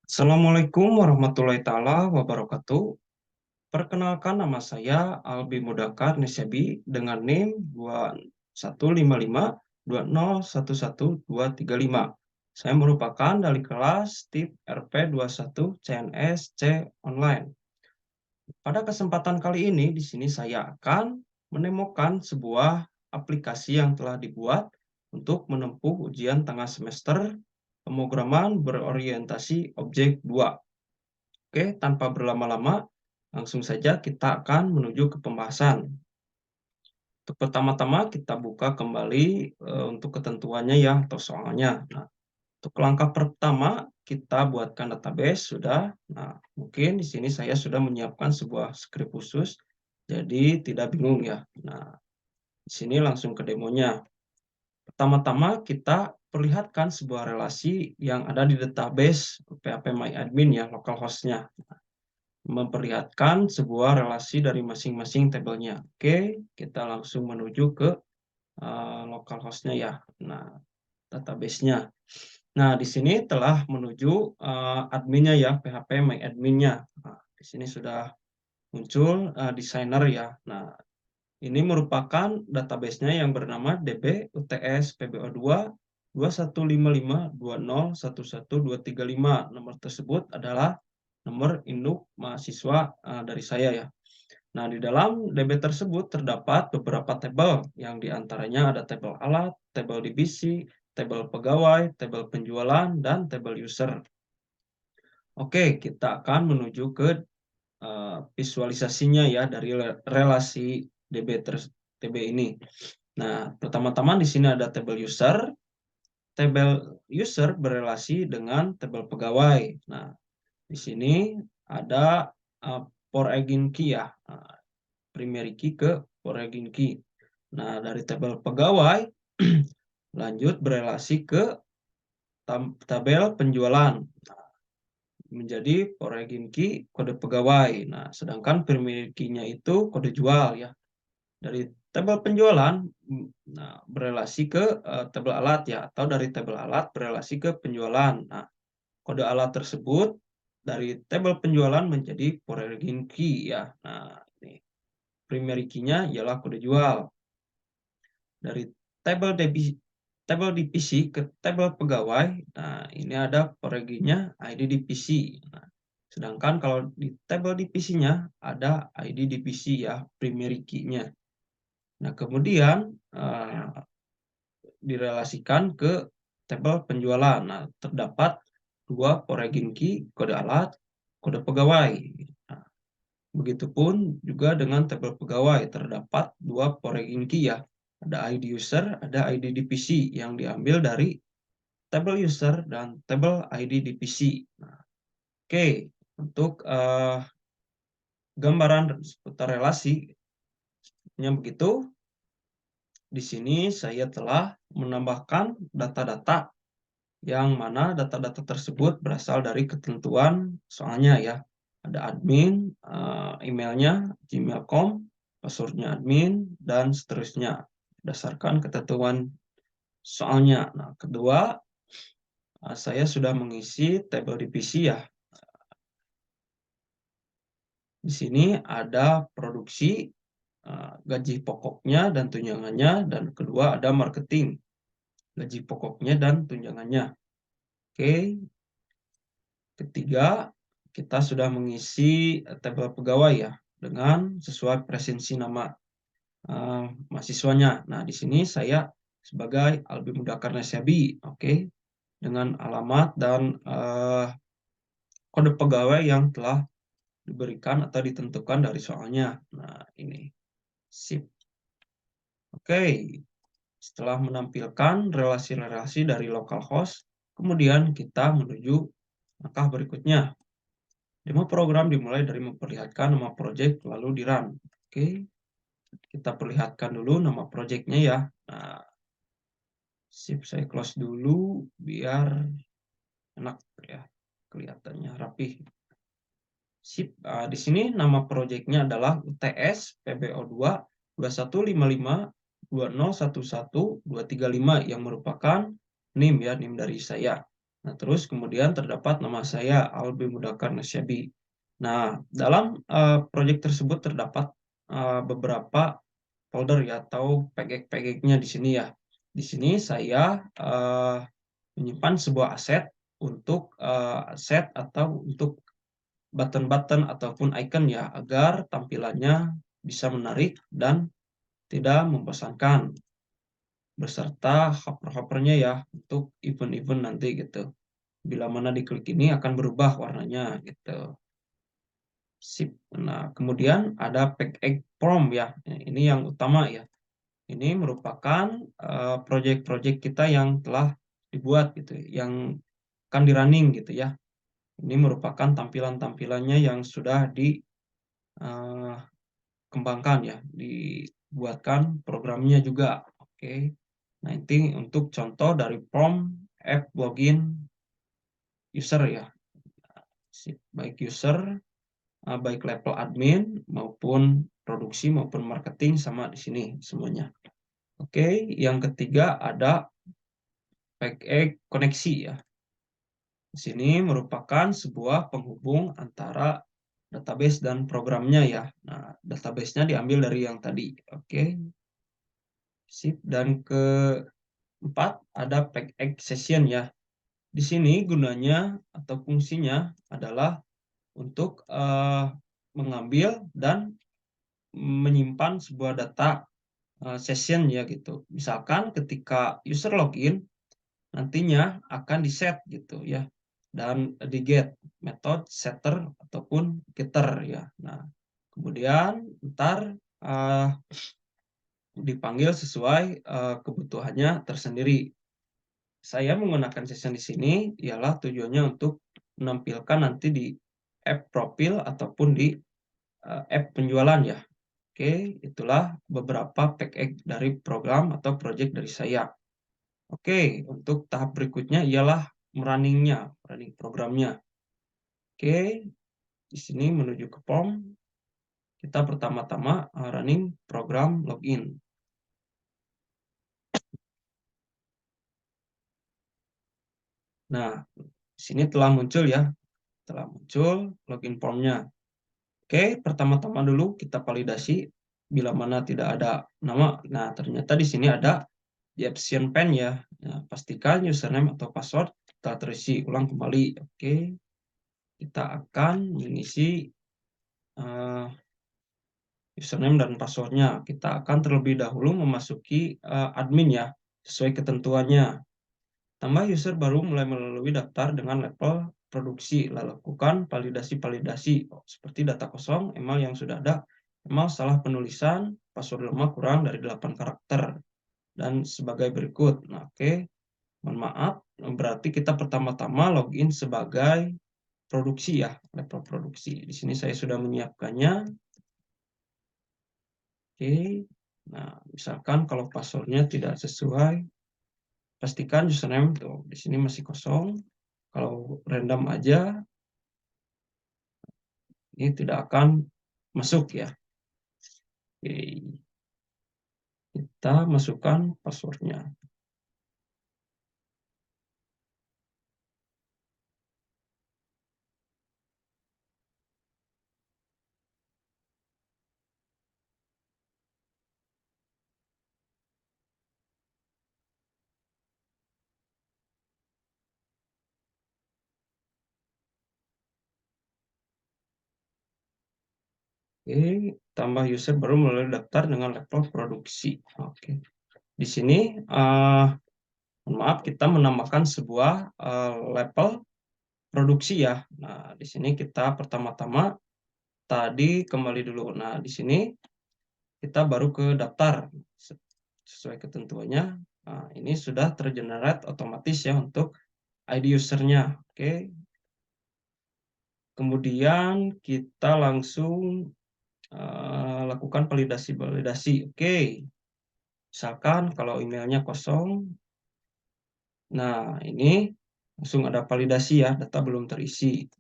Assalamualaikum warahmatullahi taala wabarakatuh. Perkenalkan, nama saya Albi Mudakar Nisyabi dengan NIM 215520111235. Saya merupakan dari kelas TIP RP21 CNS C online. Pada kesempatan kali ini di sini saya akan menemukan sebuah aplikasi yang telah dibuat untuk menempuh ujian tengah semester pemrograman berorientasi objek 2. Oke, tanpa berlama-lama, langsung saja kita akan menuju ke pembahasan. Untuk pertama-tama kita buka kembali untuk ketentuannya ya atau soalnya. Nah, untuk langkah pertama kita buatkan database sudah. Nah, mungkin di sini saya sudah menyiapkan sebuah script khusus, jadi tidak bingung ya. Nah, di sini langsung ke demonya. Pertama-tama kita perlihatkan sebuah relasi yang ada di database phpMyAdmin ya, localhost-nya. Memperlihatkan sebuah relasi dari masing-masing tabelnya. Oke, kita langsung menuju ke localhost-nya ya. Nah, database-nya. Nah, di sini telah menuju adminnya ya, phpMyAdmin-nya. Nah, di sini sudah muncul designer ya. Nah, ini merupakan database-nya yang bernama DB UTS PBO2 215520111235. Nomor tersebut adalah nomor induk mahasiswa dari saya ya. Nah, di dalam DB tersebut terdapat beberapa tabel, yang diantaranya ada tabel alat, tabel divisi, tabel pegawai, tabel penjualan, dan tabel user. Oke, kita akan menuju ke visualisasinya ya dari relasi DB ini. Nah, pertama-tama di sini ada tabel user. Tabel user berelasi dengan tabel pegawai. Nah, di sini ada foreign key ya, primary key ke foreign key. Nah, dari tabel pegawai lanjut berelasi ke tabel penjualan. Menjadi foreign key kode pegawai. Nah, sedangkan primary key-nya itu kode jual ya. Dari tabel penjualan berelasi ke tabel alat ya, atau dari tabel alat berelasi ke penjualan. Nah, kode alat tersebut dari tabel penjualan menjadi foreign key ya. Nah, ini primary key-nya ialah kode jual. Dari tabel divisi ke tabel pegawai, nah ini ada foreign-nya ID divisi. Nah, sedangkan kalau di tabel divisinya ada ID divisi ya, primary key-nya. Nah, kemudian direlasikan ke tabel penjualan. Nah, terdapat dua foreign key, kode alat, kode pegawai. Nah, begitupun juga dengan tabel pegawai, terdapat dua foreign key ya. Ada ID user, ada ID divisi yang diambil dari tabel user dan tabel ID divisi. Nah, oke, untuk gambaran seputar relasi begitu. Di sini saya telah menambahkan data-data yang mana data-data tersebut berasal dari ketentuan soalnya ya. Ada admin, emailnya gmail.com, passwordnya admin, dan seterusnya berdasarkan ketentuan soalnya. Nah, kedua, saya sudah mengisi tabel divisi ya. Di sini ada produksi, gaji pokoknya dan tunjangannya, dan kedua ada marketing, gaji pokoknya dan tunjangannya. Oke, ketiga, kita sudah mengisi tabel pegawai ya dengan sesuai presensi nama mahasiswanya. Nah, di sini saya sebagai Albi Mudakar Nasyabi, oke, dengan alamat dan kode pegawai yang telah diberikan atau ditentukan dari soalnya. Nah, ini sip. Oke, setelah menampilkan relasi-relasi dari localhost, kemudian kita menuju langkah berikutnya. Demo program dimulai dari memperlihatkan nama project lalu di-run. Oke, kita perlihatkan dulu nama projectnya ya. Nah, sip, saya close dulu biar enak ya, kelihatannya rapih. Sip, di sini nama projectnya adalah UTS PBO2 215520111235 yang merupakan NIM ya, NIM dari saya. Nah, terus kemudian terdapat nama saya, Albi Mudakar Nasyabi. Nah, dalam proyek tersebut terdapat beberapa folder ya atau pegek-pegeknya di sini ya. Di sini saya menyimpan sebuah aset untuk aset atau untuk button-button ataupun icon ya agar tampilannya bisa menarik dan tidak membosankan beserta hover-hovernya ya untuk event-event nanti gitu. Bila mana diklik ini akan berubah warnanya gitu. Sip. Nah, kemudian ada package prompt ya. Ini yang utama ya. Ini merupakan project-project kita yang telah dibuat gitu, yang akan di-running gitu ya. Ini merupakan tampilan-tampilannya yang sudah dikembangkan ya, dibuatkan programnya juga. Oke. Nah, ini untuk contoh dari prompt app login user ya. Sip. Baik user, baik level admin maupun produksi maupun marketing sama di sini semuanya. Oke, yang ketiga ada backend koneksi ya. Di sini merupakan sebuah penghubung antara database dan programnya ya. Nah, database-nya diambil dari yang tadi. Oke, sip. Dan keempat ada backend session ya. Di sini gunanya atau fungsinya adalah untuk mengambil dan menyimpan sebuah data session ya gitu. Misalkan ketika user login, nantinya akan di-set gitu ya. Dan di-get metode setter ataupun getter ya. Nah, kemudian ntar dipanggil sesuai kebutuhannya tersendiri. Saya menggunakan session di sini ialah tujuannya untuk menampilkan nanti di app profil ataupun di app penjualan ya. Oke, itulah beberapa package dari program atau project dari saya. Oke, untuk tahap berikutnya ialah running programnya. Oke, di sini menuju ke form, kita pertama-tama running program login. Nah, di sini telah muncul ya, telah muncul login formnya. Oke, pertama-tama dulu kita validasi bila mana tidak ada nama. Nah, ternyata di sini ada di option pen ya. Nah, pastikan username atau password telah terisi. Ulang kembali. Oke, kita akan mengisi username dan passwordnya. Kita akan terlebih dahulu memasuki admin ya, sesuai ketentuannya. Tambah user baru mulai melalui daftar dengan level produksi. Lakukan validasi-validasi seperti data kosong, email yang sudah ada, email salah penulisan, password lemah kurang dari 8 karakter, dan sebagai berikut. Nah, oke. Mohon maaf, berarti kita pertama-tama login sebagai produksi ya, level produksi. Di sini saya sudah menyiapkannya. Oke. Nah, misalkan kalau passwordnya tidak sesuai, pastikan username tuh di sini masih kosong. Kalau random aja, ini tidak akan masuk ya. Oke, kita masukkan passwordnya. Oke, tambah user baru mulai daftar dengan level produksi. Oke, di sini mohon maaf kita menambahkan sebuah level produksi ya. Nah, di sini kita pertama-tama tadi kembali dulu. Nah, di sini kita baru ke daftar sesuai ketentuannya. Nah, ini sudah tergenerate otomatis ya untuk ID usernya. Oke. Kemudian kita langsung lakukan validasi-validasi. Oke. Misalkan kalau emailnya kosong. Nah, ini langsung ada validasi ya, data belum terisi.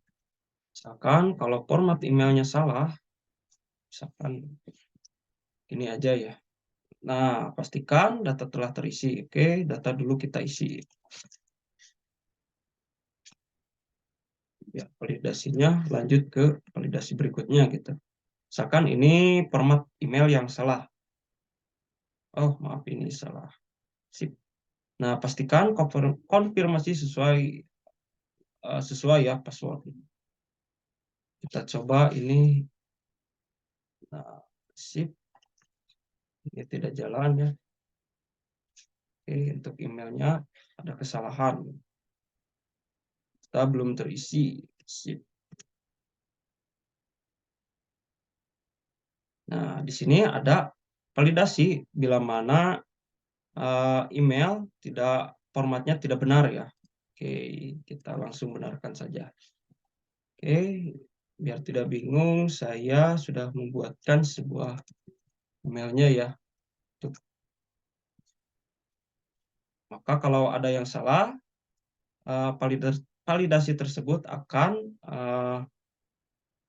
Misalkan kalau format emailnya salah, misalkan ini aja ya. Nah, pastikan data telah terisi. Oke, data dulu kita isi. ya validasinya lanjut ke validasi berikutnya gitu. Misalkan ini format email yang salah. Oh, maaf ini salah. Sip. Nah, pastikan konfirmasi sesuai ya password. Kita coba ini. Nah, sip. Ini tidak jalan ya. Oke, untuk emailnya ada kesalahan. Kita belum terisi. Sip. Nah, di sini ada validasi bila mana email formatnya tidak benar ya. Oke, kita langsung benarkan saja. Oke, biar tidak bingung, saya sudah membuatkan sebuah emailnya ya. Maka kalau ada yang salah, validasi tersebut akan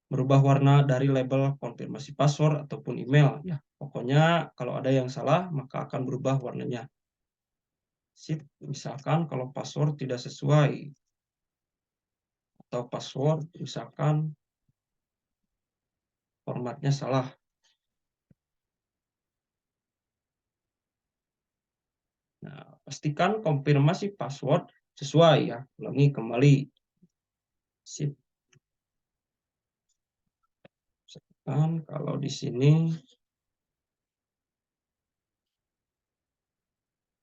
merubah warna dari label konfirmasi password ataupun email ya. Pokoknya kalau ada yang salah, maka akan berubah warnanya. Sip, misalkan kalau password tidak sesuai atau password misalkan formatnya salah. Nah, pastikan konfirmasi password sesuai ya. Ulangi kembali. Sip. Misalkan kalau di sini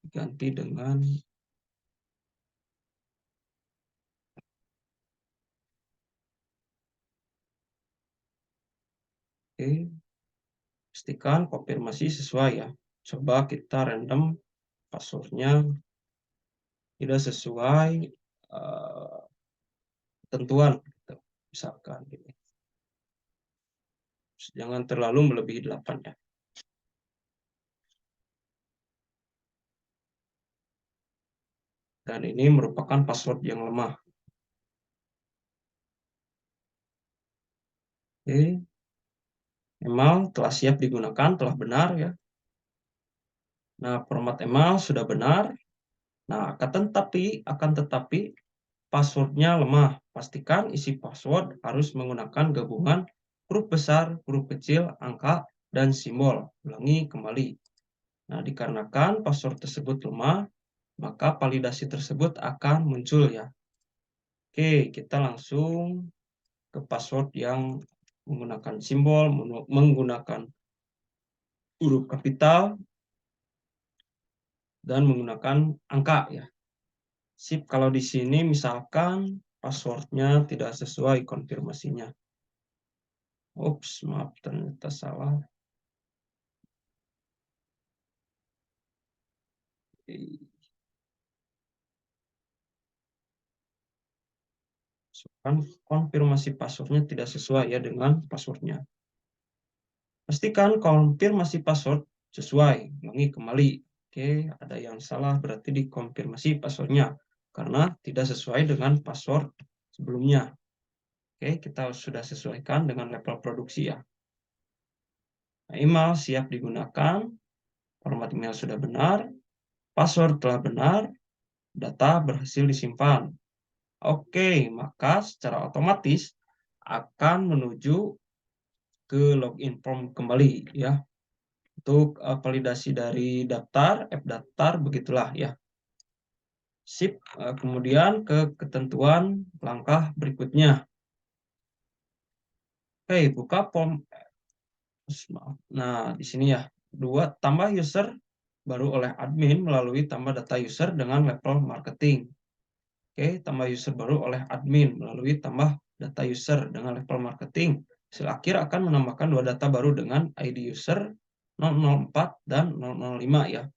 diganti dengan oke, pastikan konfirmasi sesuai ya. Coba kita random passwordnya tidak sesuai ketentuan gitu. Misalkan ini. Jangan terlalu melebihi 8 ya. Dan ini merupakan password yang lemah. Oke. Email telah siap digunakan, telah benar ya. Nah, format email sudah benar. Nah, akan tetapi passwordnya lemah. Pastikan isi password harus menggunakan gabungan huruf besar, huruf kecil, angka, dan simbol. Ulangi kembali. Nah, dikarenakan password tersebut lemah, maka validasi tersebut akan muncul ya. Oke, kita langsung ke password yang menggunakan simbol, menggunakan huruf kapital, dan menggunakan angka ya. Sip, kalau di sini misalkan passwordnya tidak sesuai konfirmasinya. Ups, maaf ternyata salah. Konfirmasi passwordnya tidak sesuai ya dengan passwordnya. Pastikan konfirmasi password sesuai. Ulangi kembali. Oke, ada yang salah berarti di konfirmasi passwordnya karena tidak sesuai dengan password sebelumnya. Oke, kita sudah sesuaikan dengan level produksi ya. Nah, email siap digunakan, format email sudah benar, password telah benar, data berhasil disimpan. Oke, maka secara otomatis akan menuju ke login form kembali ya. Untuk validasi dari daftar, app daftar, begitulah ya. Sip, kemudian ke ketentuan langkah berikutnya. Oke, buka form. Nah, di sini ya. 2, tambah user baru oleh admin melalui tambah data user dengan level marketing. Oke, tambah user baru oleh admin melalui tambah data user dengan level marketing. Hasil akhir akan menambahkan 2 data baru dengan ID user 004 dan 005 ya.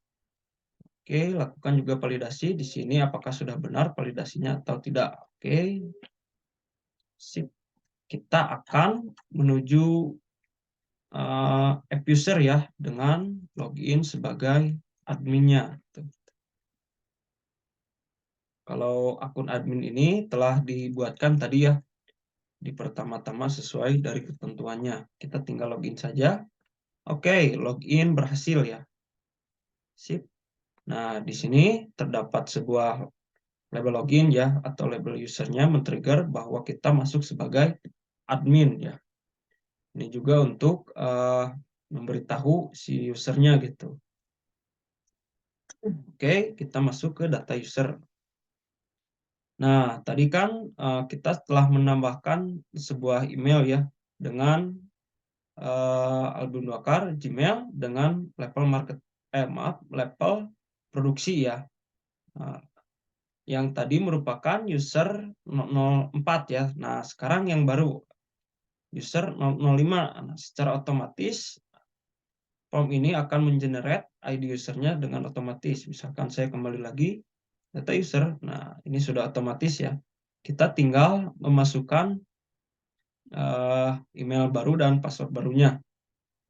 Oke, lakukan juga validasi di sini apakah sudah benar validasinya atau tidak. Oke, sip. Kita akan menuju app user ya dengan login sebagai adminnya. Kalau akun admin ini telah dibuatkan tadi ya di pertama-tama sesuai dari ketentuannya. Kita tinggal login saja. Oke, login berhasil ya. Sip. Nah, di sini terdapat sebuah label login ya atau label usernya men-trigger bahwa kita masuk sebagai admin ya. Ini juga untuk memberitahu si usernya gitu. Oke, kita masuk ke data user. Nah, tadi kan kita telah menambahkan sebuah email ya dengan Album Bakar Gmail dengan level produksi ya. Nah, yang tadi merupakan user 004 ya. Nah, sekarang yang baru user 005. Nah, secara otomatis form ini akan mengenerate ID usernya dengan otomatis. Misalkan saya kembali lagi data user. Nah, ini sudah otomatis ya. Kita tinggal memasukkan email baru dan password barunya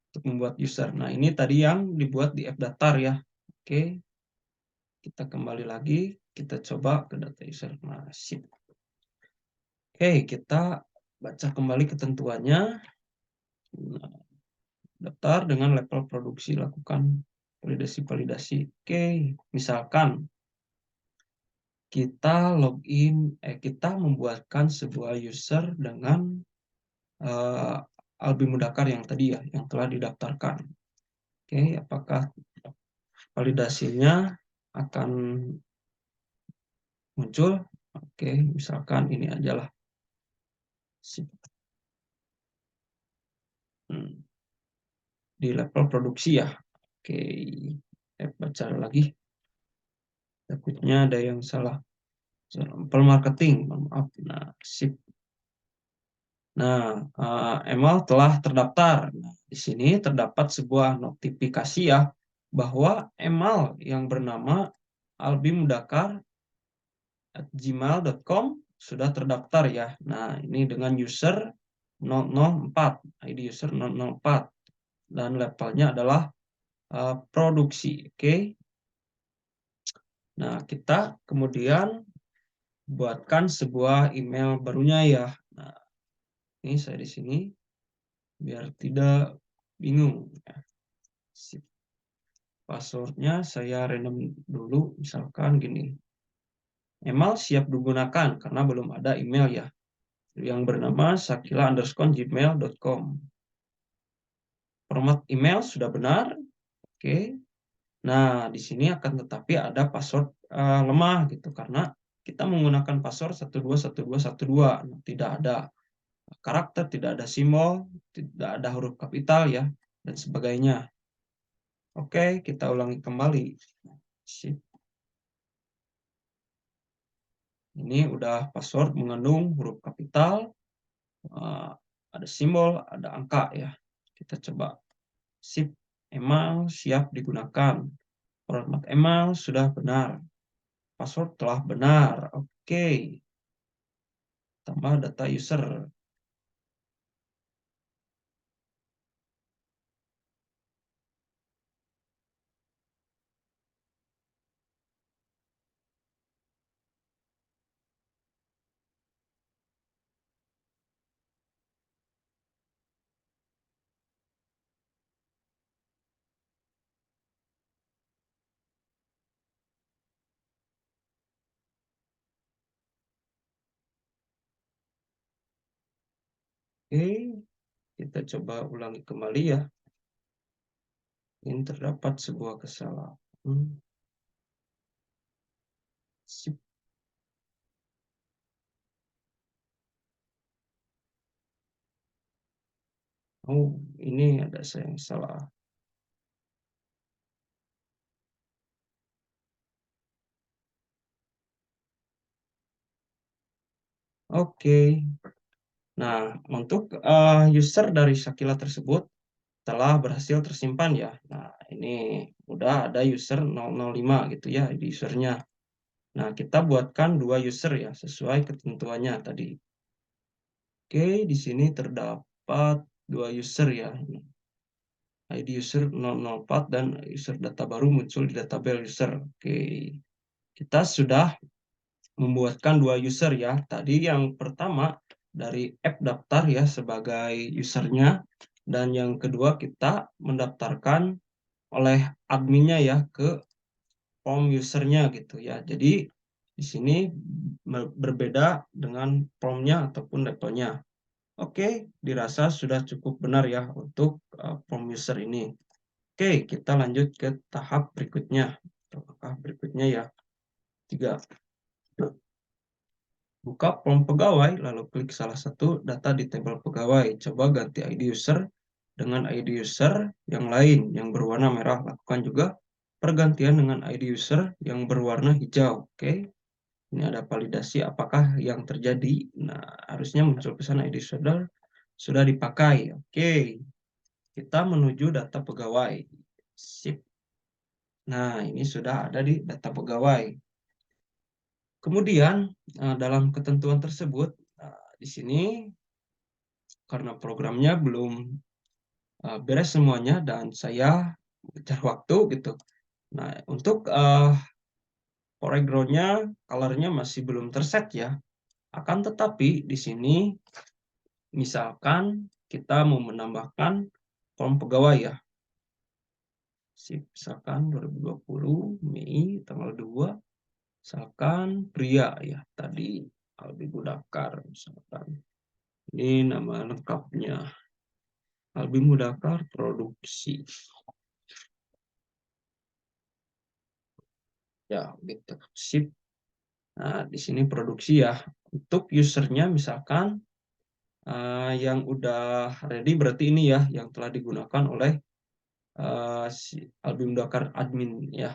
untuk membuat user. Nah, ini tadi yang dibuat di AppDatar ya. Oke, kita kembali lagi, kita coba ke data user. Nah, sip. Oke, kita baca kembali ketentuannya. Nah, daftar dengan level produksi, lakukan validasi-validasi. Oke, misalkan kita kita membuatkan sebuah user dengan Albi Mudakar yang tadi ya, yang telah didaftarkan. Oke, apakah validasinya akan muncul? Oke, misalkan ini aja lah. Di level produksi ya. Oke, saya baca lagi. Takutnya ada yang salah. Sampel marketing, maaf. Nah, sip. Nah, email telah terdaftar. Nah, di sini terdapat sebuah notifikasi ya bahwa email yang bernama albimudakar@gmail.com sudah terdaftar ya. Nah, ini dengan user 004, ID user 004 dan levelnya adalah produksi. Oke. Nah, kita kemudian buatkan sebuah email barunya ya. Nah, ini saya di sini biar tidak bingung. Sip. Passwordnya saya random dulu, misalkan gini. Email siap digunakan karena belum ada email ya, yang bernama sakila_gmail.com. Format email sudah benar. Oke. Nah, di sini akan tetapi ada password lemah gitu karena kita menggunakan password 121212. Nah, tidak ada karakter, tidak ada simbol, tidak ada huruf kapital ya, dan sebagainya. Oke, kita ulangi kembali. Sip. Ini udah password mengandung huruf kapital, ada simbol, ada angka ya. Kita coba. Sip, email siap digunakan. Format email sudah benar. Password telah benar. Oke. Tambah data user. Oke, kita coba ulangi kembali ya. Ini terdapat sebuah kesalahan. Sip. Oh, ini ada saya yang salah. Oke. Nah, untuk user dari Shakila tersebut telah berhasil tersimpan ya. Nah, ini udah ada user 005 gitu ya, di usernya. Nah, kita buatkan dua user ya, sesuai ketentuannya tadi. Oke, di sini terdapat dua user ya. ID user 004 dan user data baru muncul di database user. Oke, kita sudah membuatkan dua user ya. Tadi yang pertama dari app daftar ya sebagai usernya, dan yang kedua kita mendaftarkan oleh adminnya ya ke form usernya gitu ya. Jadi di sini berbeda dengan prompt-nya ataupun levelnya. Oke, dirasa sudah cukup benar ya untuk prompt user ini. Oke, kita lanjut ke tahap berikutnya. Langkah berikutnya ya, 3. Buka prompt pegawai, lalu klik salah satu data di tabel pegawai. Coba ganti ID user dengan ID user yang lain yang berwarna merah. Lakukan juga pergantian dengan ID user yang berwarna hijau. Oke, ini ada validasi apakah yang terjadi. Nah, harusnya muncul pesan ID user sudah dipakai. Oke, kita menuju data pegawai. Sip. Nah, ini sudah ada di data pegawai. Kemudian, dalam ketentuan tersebut, di sini karena programnya belum beres semuanya dan saya mengejar waktu gitu. Nah, untuk foreground-nya, color-nya masih belum terset ya. Akan tetapi di sini misalkan kita mau menambahkan form pegawai ya. Misalkan 2020 Mei tanggal 2, misalkan pria ya tadi Albi Mudakar misalkan. Ini nama lengkapnya. Albi Mudakar Produksi. Ya, gitu. Sip. Nah, di sini produksi ya. Untuk usernya misalkan yang udah ready berarti ini ya yang telah digunakan oleh si Albi Mudakar admin ya.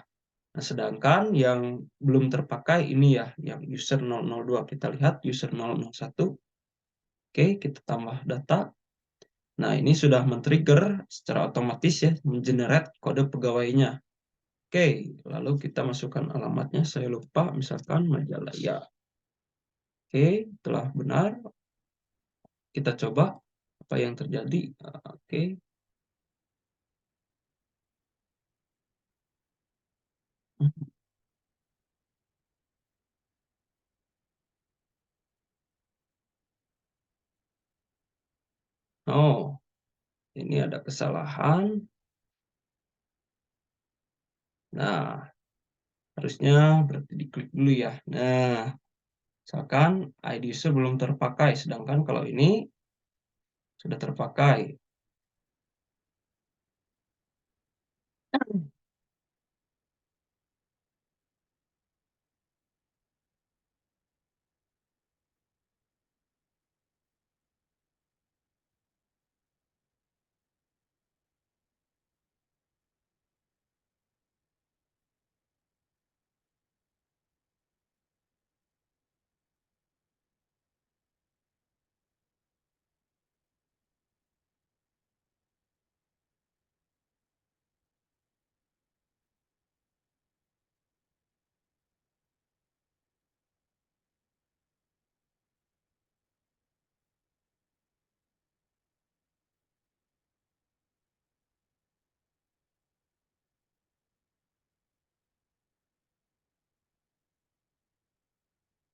Nah, sedangkan yang belum terpakai ini ya, yang user 002. Kita lihat user 001. Oke, kita tambah data. Nah, ini sudah men-trigger secara otomatis ya, mengenerate kode pegawainya. Oke, lalu kita masukkan alamatnya. Saya lupa, misalkan Majalaya. Oke, telah benar. Kita coba apa yang terjadi. Oke. Oh, ini ada kesalahan. Nah, harusnya berarti diklik dulu ya. Nah, misalkan ID user belum terpakai, sedangkan kalau ini sudah terpakai.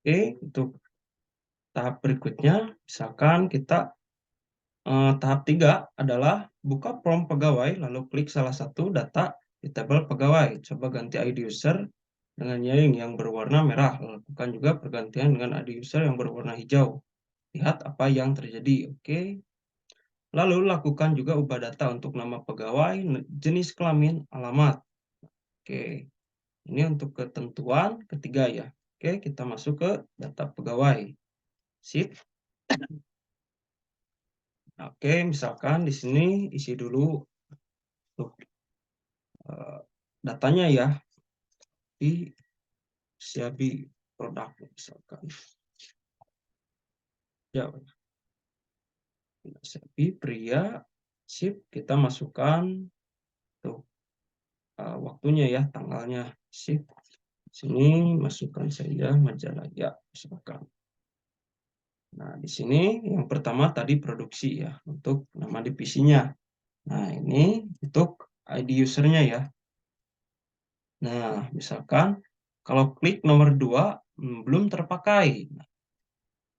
Oke, untuk tahap berikutnya, misalkan kita tahap 3 adalah buka prompt pegawai, lalu klik salah satu data di tabel pegawai. Coba ganti ID user dengan yang berwarna merah. Lakukan juga pergantian dengan ID user yang berwarna hijau. Lihat apa yang terjadi. Oke. Lalu lakukan juga ubah data untuk nama pegawai, jenis kelamin, alamat. Oke. Ini untuk ketentuan ketiga ya. Oke, kita masuk ke data pegawai. Sip. Oke, misalkan di sini isi dulu tuh datanya ya di Siabi produk misalkan. Ya, Siabi pria. Sip, kita masukkan tuh waktunya ya, tanggalnya. Sip. Sini masukkan saja majalah ya, misalkan. Nah, di sini yang pertama tadi produksi ya, untuk nama divisinya. Nah, ini untuk ID usernya ya. Nah, misalkan kalau klik nomor 2 belum terpakai. Nah,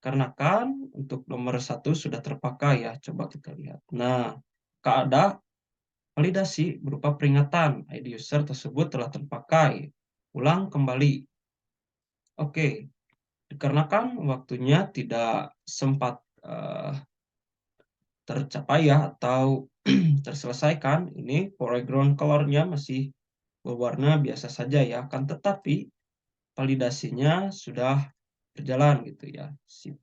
karena kan untuk nomor 1 sudah terpakai ya. Coba kita lihat. Nah, ada validasi berupa peringatan ID user tersebut telah terpakai. Ulang kembali. Oke, dikarenakan waktunya tidak sempat, tercapai ya atau terselesaikan, ini foreground color-nya masih berwarna biasa saja ya, akan tetapi validasinya sudah berjalan gitu ya. Sip.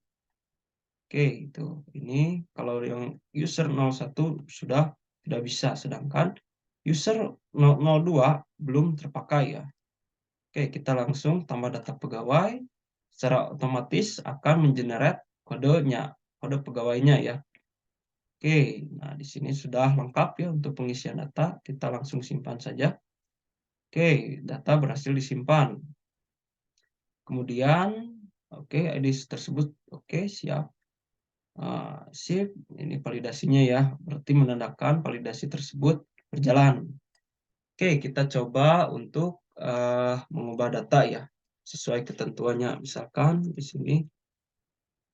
Oke, itu. Ini kalau yang user 01 sudah tidak bisa, sedangkan user 002 belum terpakai ya. Oke, kita langsung tambah data pegawai, secara otomatis akan mengenerate kodenya, kode pegawainya ya. Oke, nah di sini sudah lengkap ya untuk pengisian data, kita langsung simpan saja. Oke, data berhasil disimpan. Kemudian, oke, ID tersebut oke, siap. Sip, ini validasinya ya, berarti menandakan validasi tersebut berjalan. Oke, kita coba untuk mengubah data ya, sesuai ketentuannya. Misalkan di sini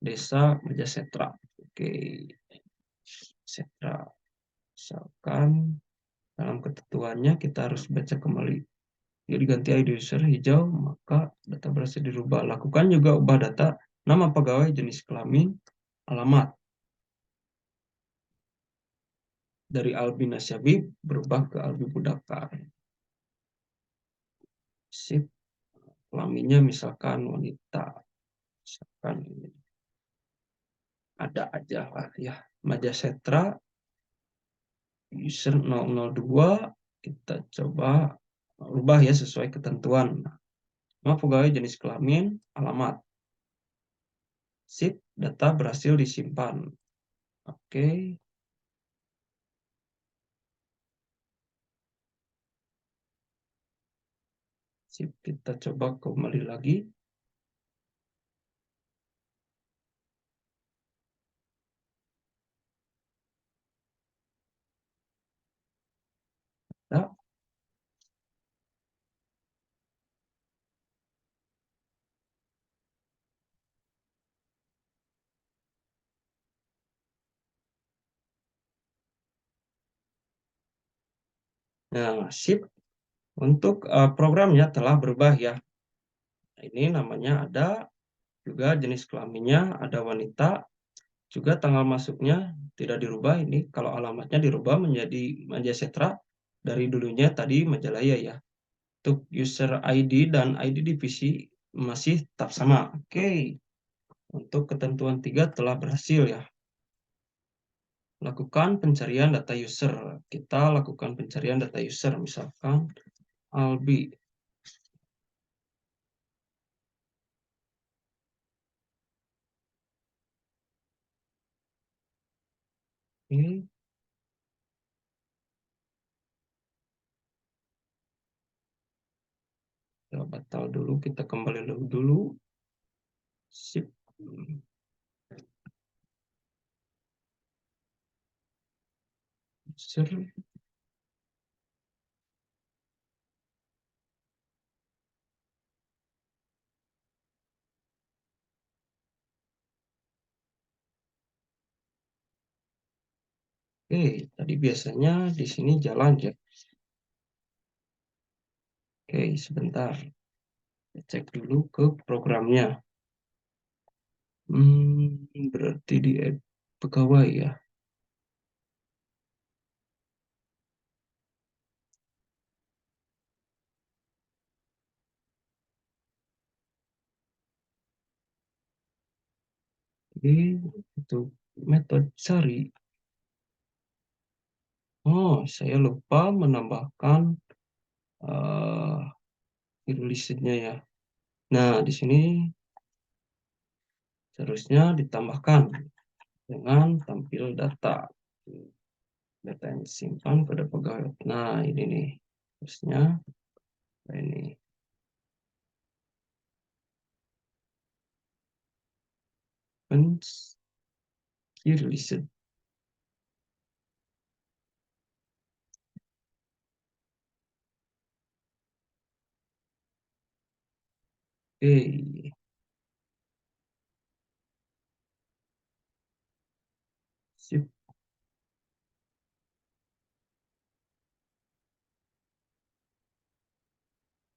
Desa Majasetra. Oke, Setra. Misalkan dalam ketentuannya kita harus baca kembali. Jika diganti ID user hijau, maka data berhasil dirubah. Lakukan juga ubah data nama pegawai, jenis kelamin, alamat. Dari Albi Nasyabi berubah ke Albi Budakar. Sip, kelaminnya misalkan wanita. Misalkan ini. Ada aja lah ya. Majasetra, user 002, kita coba ubah ya sesuai ketentuan. Nama pegawai, jenis kelamin, alamat. Sip, data berhasil disimpan. Oke, sip, kita coba kembali lagi. Nah, sip, untuk programnya telah berubah ya. Ini namanya ada, juga jenis kelaminnya ada wanita, juga tanggal masuknya tidak dirubah. Ini kalau alamatnya dirubah menjadi Majasetra, dari dulunya tadi Majalaya ya. Untuk user ID dan ID divisi masih tetap sama. Oke, untuk ketentuan 3 telah berhasil ya. Lakukan pencarian data user. Kita lakukan pencarian data user, misalkan Albi. Oke, kita batal dulu, kita kembali dulu. Sip. User. Oke, tadi biasanya di sini jalan ya. Oke, sebentar. Cek dulu ke programnya. Berarti di add pegawai ya. Oke, itu metode cari. Oh, saya lupa menambahkan listnya ya. Nah, di sini seharusnya ditambahkan dengan tampil data. Data yang disimpan pada pegawai. Nah, ini nih. Terusnya ini. List. Oke, sip.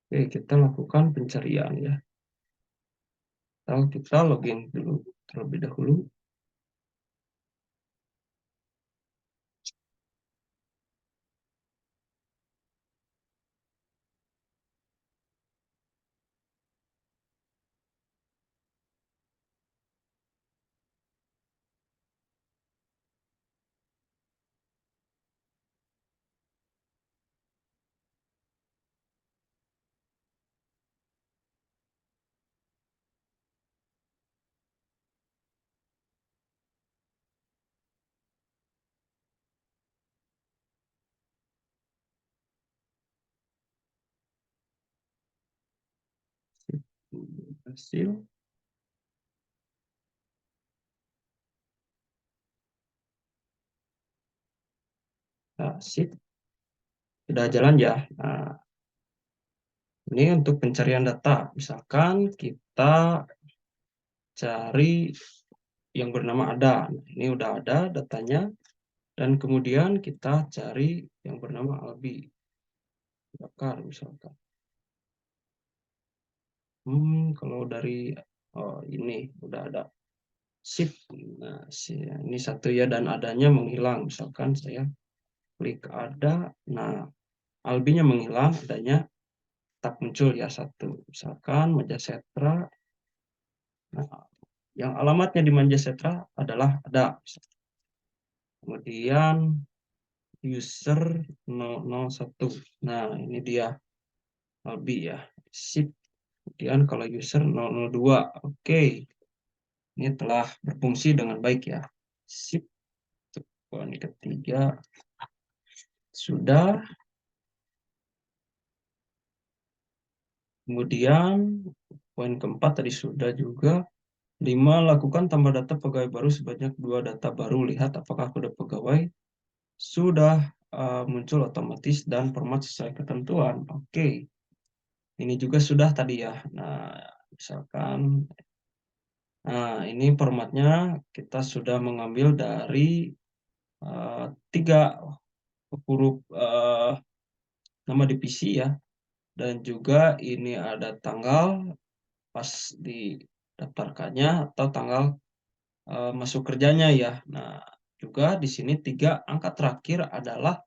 Oke, kita lakukan pencarian ya. atau kita login dulu terlebih dahulu. Hasil. Nah, sip, sudah jalan ya. Nah, ini untuk pencarian data. Misalkan kita cari yang bernama ada. Nah, ini udah ada datanya. Dan kemudian kita cari yang bernama Albi. Bakar misalkan. Kalau dari ini udah ada. Sip. Nah, ini satu ya, dan adanya menghilang. Misalkan saya klik ada. Nah, Albinya menghilang, adanya tak muncul ya satu. Misalkan Majasetra. Nah, yang alamatnya di Majasetra adalah ada. Kemudian user 001. Nah, ini dia Albi ya. Sip. Kemudian kalau user 002. Oke. Ini telah berfungsi dengan baik ya. Sip. Poin ketiga sudah. Kemudian poin keempat tadi sudah juga. 5. Lakukan tambah data pegawai baru sebanyak 2 data baru. Lihat apakah kode pegawai sudah muncul otomatis dan format sesuai ketentuan. Oke. Ini juga sudah tadi ya. Nah, misalkan ini formatnya kita sudah mengambil dari 3 huruf nama divisi ya. Dan juga ini ada tanggal pas didaftarkannya atau tanggal masuk kerjanya ya. Nah, juga di sini 3 angka terakhir adalah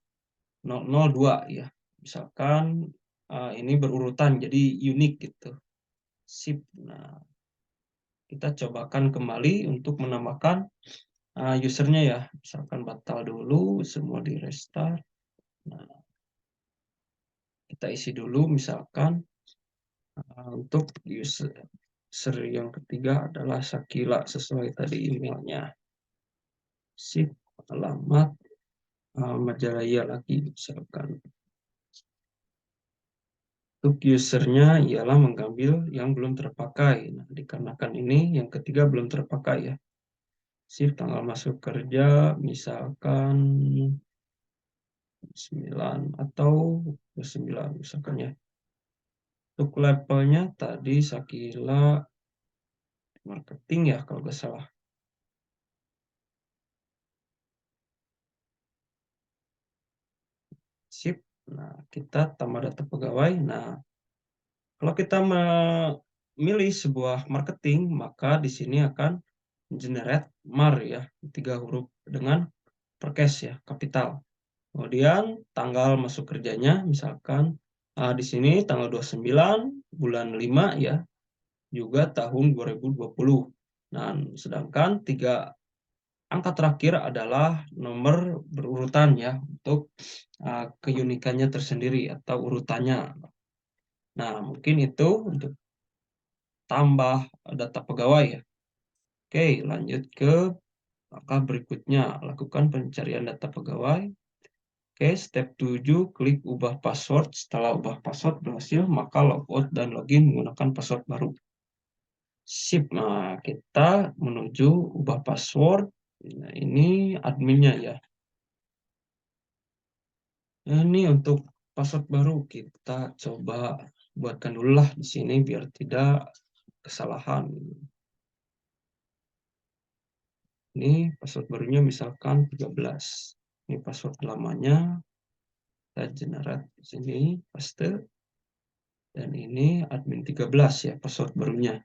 002 ya. Misalkan ini berurutan jadi unik gitu. Sip. Nah, kita cobakan kembali untuk menambahkan usernya ya. Misalkan batal dulu, semua di restart. Nah, kita isi dulu misalkan untuk user yang ketiga adalah Sakila sesuai tadi emailnya. Sip, alamat Majalaya lagi misalkan. Untuk usernya ialah mengambil yang belum terpakai. Nah, dikarenakan ini yang ketiga belum terpakai ya. Sip, tanggal masuk kerja misalkan 9 atau 9 misalkan ya. Untuk levelnya tadi Sakila marketing ya kalau nggak salah. Sip. Nah, kita tambah data pegawai. Nah, kalau kita memilih sebuah marketing, maka di sini akan generate MAR ya, 3 huruf dengan perkes ya, kapital. Kemudian tanggal masuk kerjanya, misalkan di sini tanggal 29 bulan 5 ya, juga tahun 2020. Nah, sedangkan 3 angka terakhir adalah nomor berurutan ya, untuk keunikannya tersendiri atau urutannya. Nah, mungkin itu untuk tambah data pegawai ya. Oke, lanjut ke langkah berikutnya. Lakukan pencarian data pegawai. Oke, step 7, klik ubah password. Setelah ubah password berhasil, maka logout dan login menggunakan password baru. Sip, nah kita menuju ubah password. Nah, ini adminnya ya. Nah, ini untuk password baru kita coba buatkan dulu lah di sini biar tidak kesalahan. Ini password barunya misalkan 13. Ini password lamanya. Kita generate di sini, paste. Dan ini admin 13 ya password barunya.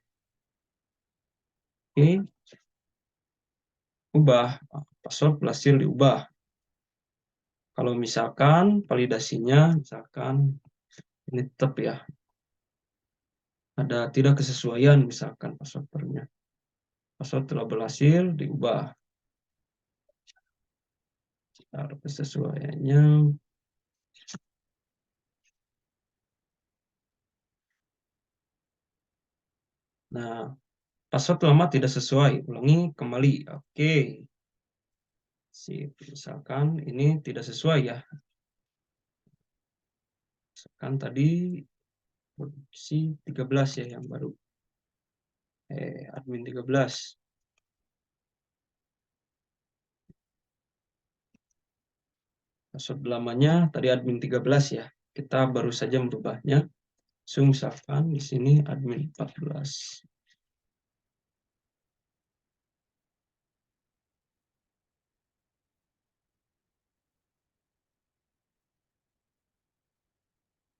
Oke, ubah. Password berhasil diubah. Kalau misalkan validasinya, misalkan ini tetap ya, ada tidak kesesuaian misalkan password barunya. Password telah berhasil diubah. Taruh kesesuaiannya. Nah, password lama tidak sesuai. Ulangi kembali. Oke. Sip. Misalkan ini tidak sesuai ya. Misalkan tadi produksi 13 ya yang baru. Admin 13. Password lamanya tadi admin 13 ya. Kita baru saja merubahnya. So, misalkan di sini admin 14.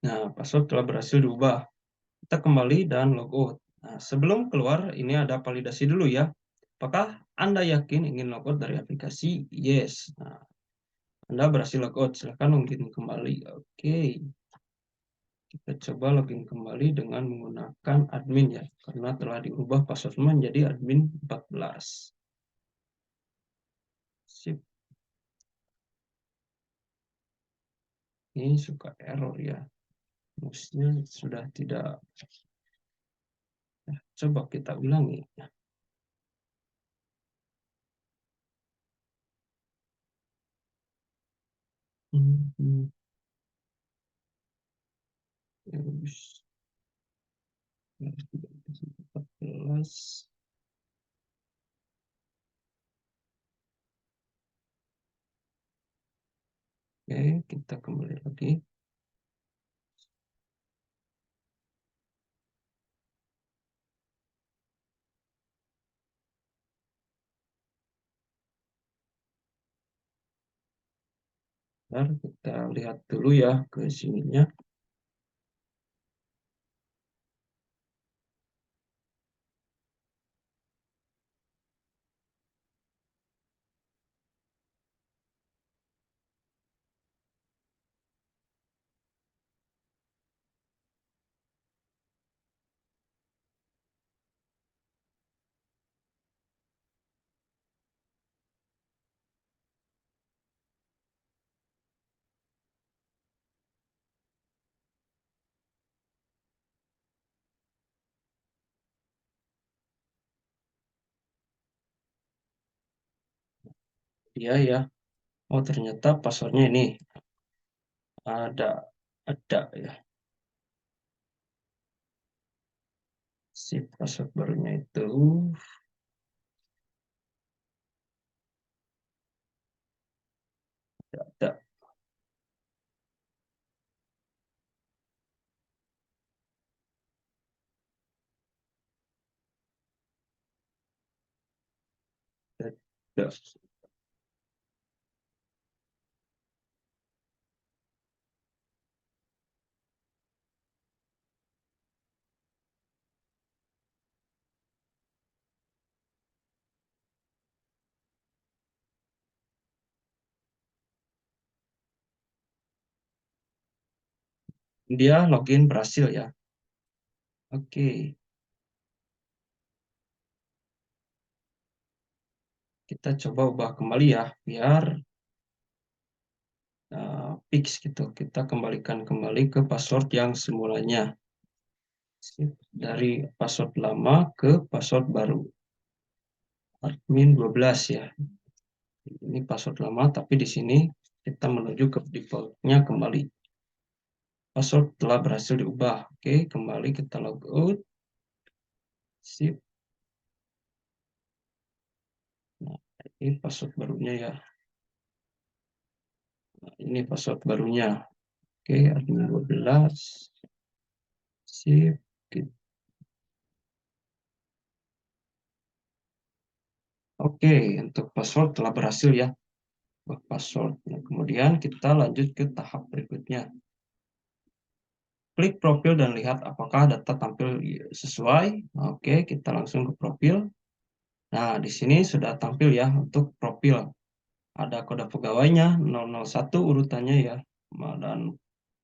Nah, password telah berhasil diubah. Kita kembali dan logout. Nah, sebelum keluar, ini ada validasi dulu ya. Apakah Anda yakin ingin logout dari aplikasi? Yes. Nah, Anda berhasil logout. Silakan login kembali. Oke. Kita coba login kembali dengan menggunakan admin ya. Karena telah diubah passwordnya menjadi admin 14. Sip. Ini suka error ya. Mouse-nya sudah tidak. Nah, coba kita ulangi. Hmm, Terus 14. Oke, kita kembali lagi. Bentar, kita lihat dulu ya ke sininya. Iya ya. Oh, ternyata passwordnya ini ada ada ya. Si password barunya itu ada. Ada. Dia login berhasil ya. Oke, kita coba ubah kembali ya biar fix gitu. Kita kembalikan kembali ke password yang semulanya. Dari password lama ke password baru. Admin 12 ya. Ini password lama, tapi di sini kita menuju ke default-nya kembali. Password telah berhasil diubah. Oke, kembali kita logout. Sip. Nah, ini password barunya ya. Nah, ini password barunya. Oke, admin 12. Sip. Oke, untuk password telah berhasil ya. Password. Nah, kemudian kita lanjut ke tahap berikutnya. Klik profil dan lihat apakah data tampil sesuai. Oke, kita langsung ke profil. Nah, di sini sudah tampil ya untuk profil. Ada kode pegawainya 001 urutannya ya. Dan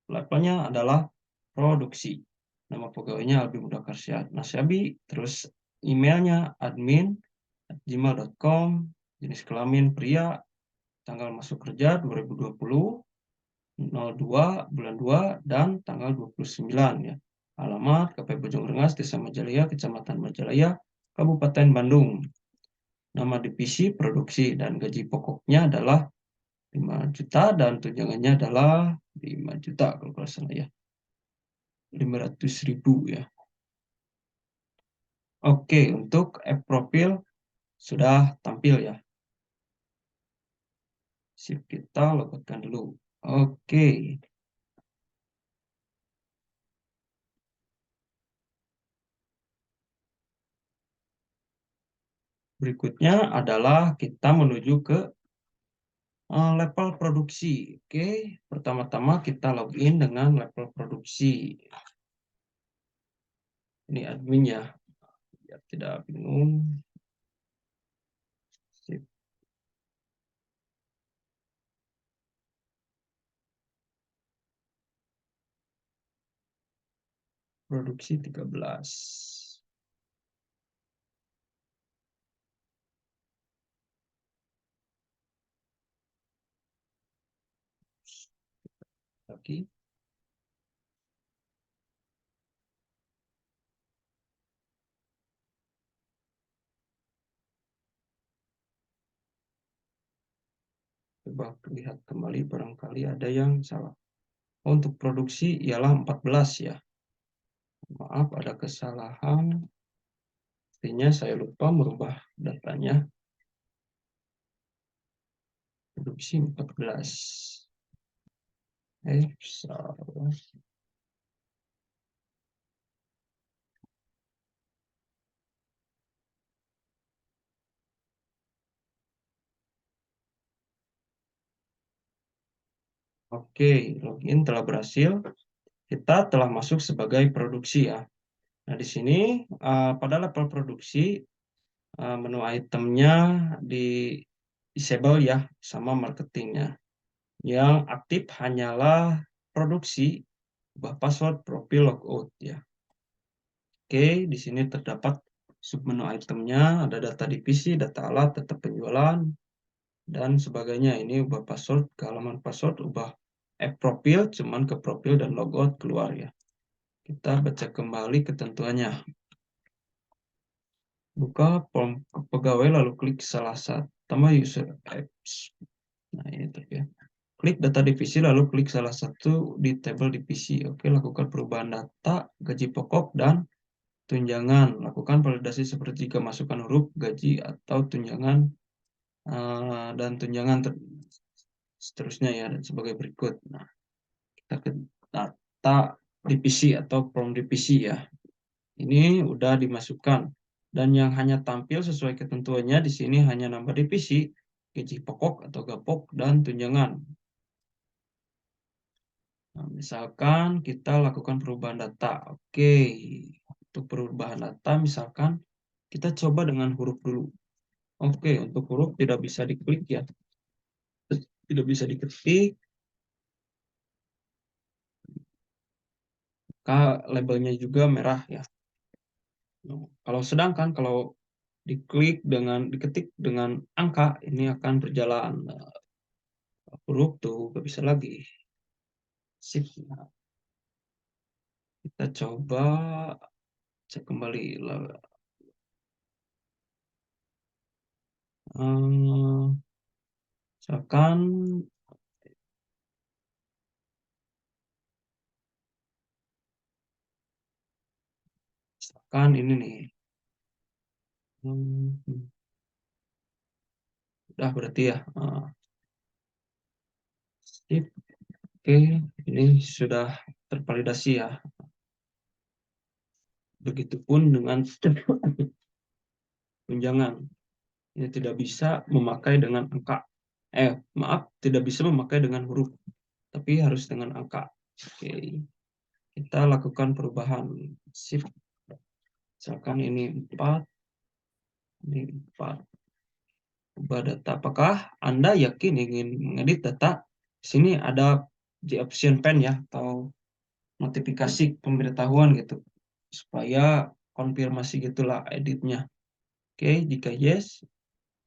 levelnya adalah produksi. Nama pegawainya Albi Mudakarsia Nasyabi, terus emailnya admin@gmail.com, jenis kelamin pria, tanggal masuk kerja 2020, 02 bulan 2 dan tanggal 29 ya. Alamat KP Bojongrengas, Desa Majalaya, Kecamatan Majalaya, Kabupaten Bandung. Nama divisi produksi dan gaji pokoknya adalah 5 juta dan tunjangannya adalah 5 juta kalau nggak salah ya. 500.000 ya. Oke, untuk app profil sudah tampil ya. Sip, kita logotkan dulu. Oke. Berikutnya adalah kita menuju ke level produksi. Oke, pertama-tama kita login dengan level produksi. Ini admin ya, biar tidak bingung. Sip. Produksi 13. Oke. Coba lihat kembali barangkali ada yang salah. Untuk produksi ialah 14 ya. Maaf ada kesalahan. Artinya saya lupa merubah datanya. Produksi 14. Salah. Oke, login telah berhasil. Kita telah masuk sebagai produksi ya. Nah, di sini pada level produksi menu itemnya di disable ya sama marketingnya. Yang aktif hanyalah produksi, ubah password, profil, logout ya. Oke, di sini terdapat submenu itemnya, ada data divisi, data alat, data penjualan, dan sebagainya. Ini ubah password ke halaman password, ubah app profil, cuman ke profil dan logout keluar ya. Kita baca kembali ketentuannya. Buka form pegawai lalu klik salah satu tambah user apps. Nah, ini tuh ya. Klik data divisi lalu klik salah satu di tabel divisi. Oke, lakukan perubahan data, gaji pokok dan tunjangan. Lakukan validasi seperti jika masukkan huruf, gaji atau tunjangan dan tunjangan seterusnya ya dan sebagai berikut. Nah, kita ke data divisi atau form divisi ya. Ini udah dimasukkan dan yang hanya tampil sesuai ketentuannya di sini hanya nambah divisi, gaji pokok atau gapok dan tunjangan. Nah, misalkan kita lakukan perubahan data. Oke, untuk perubahan data misalkan kita coba dengan huruf dulu. Oke, untuk huruf tidak bisa diklik ya. Tidak bisa diketik. Labelnya juga merah ya. Nah, kalau diketik dengan angka ini akan berjalan. Huruf tuh nggak bisa lagi. Sip. Nah, kita coba cek kembali. Misalkan ini nih. Udah berarti ya. Sip. Oke, ini sudah tervalidasi ya. Begitupun dengan tunjangan. Ini tidak bisa memakai dengan angka. Maaf, tidak bisa memakai dengan huruf, tapi harus dengan angka. Oke, kita lakukan perubahan. Sip. Misalkan ini 4. Ini 4. Ubah data. Apakah Anda yakin ingin mengedit data? Di sini ada di option pen ya, atau notifikasi pemberitahuan gitu. Supaya konfirmasi gitulah editnya. Oke, jika yes,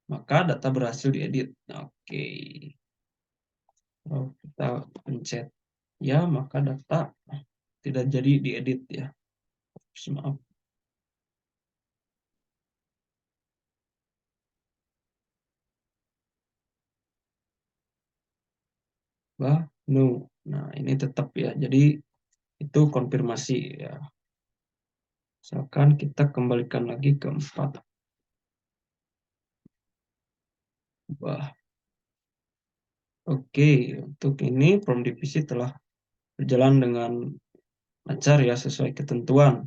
maka data berhasil diedit. Oke. Kalau kita pencet ya, maka data tidak jadi diedit ya. Maaf. Bah, no. Nah, ini tetap ya. Jadi itu konfirmasi ya. Misalkan kita kembalikan lagi ke 4. Bah, oke. Untuk ini form divisi telah berjalan dengan lancar ya sesuai ketentuan.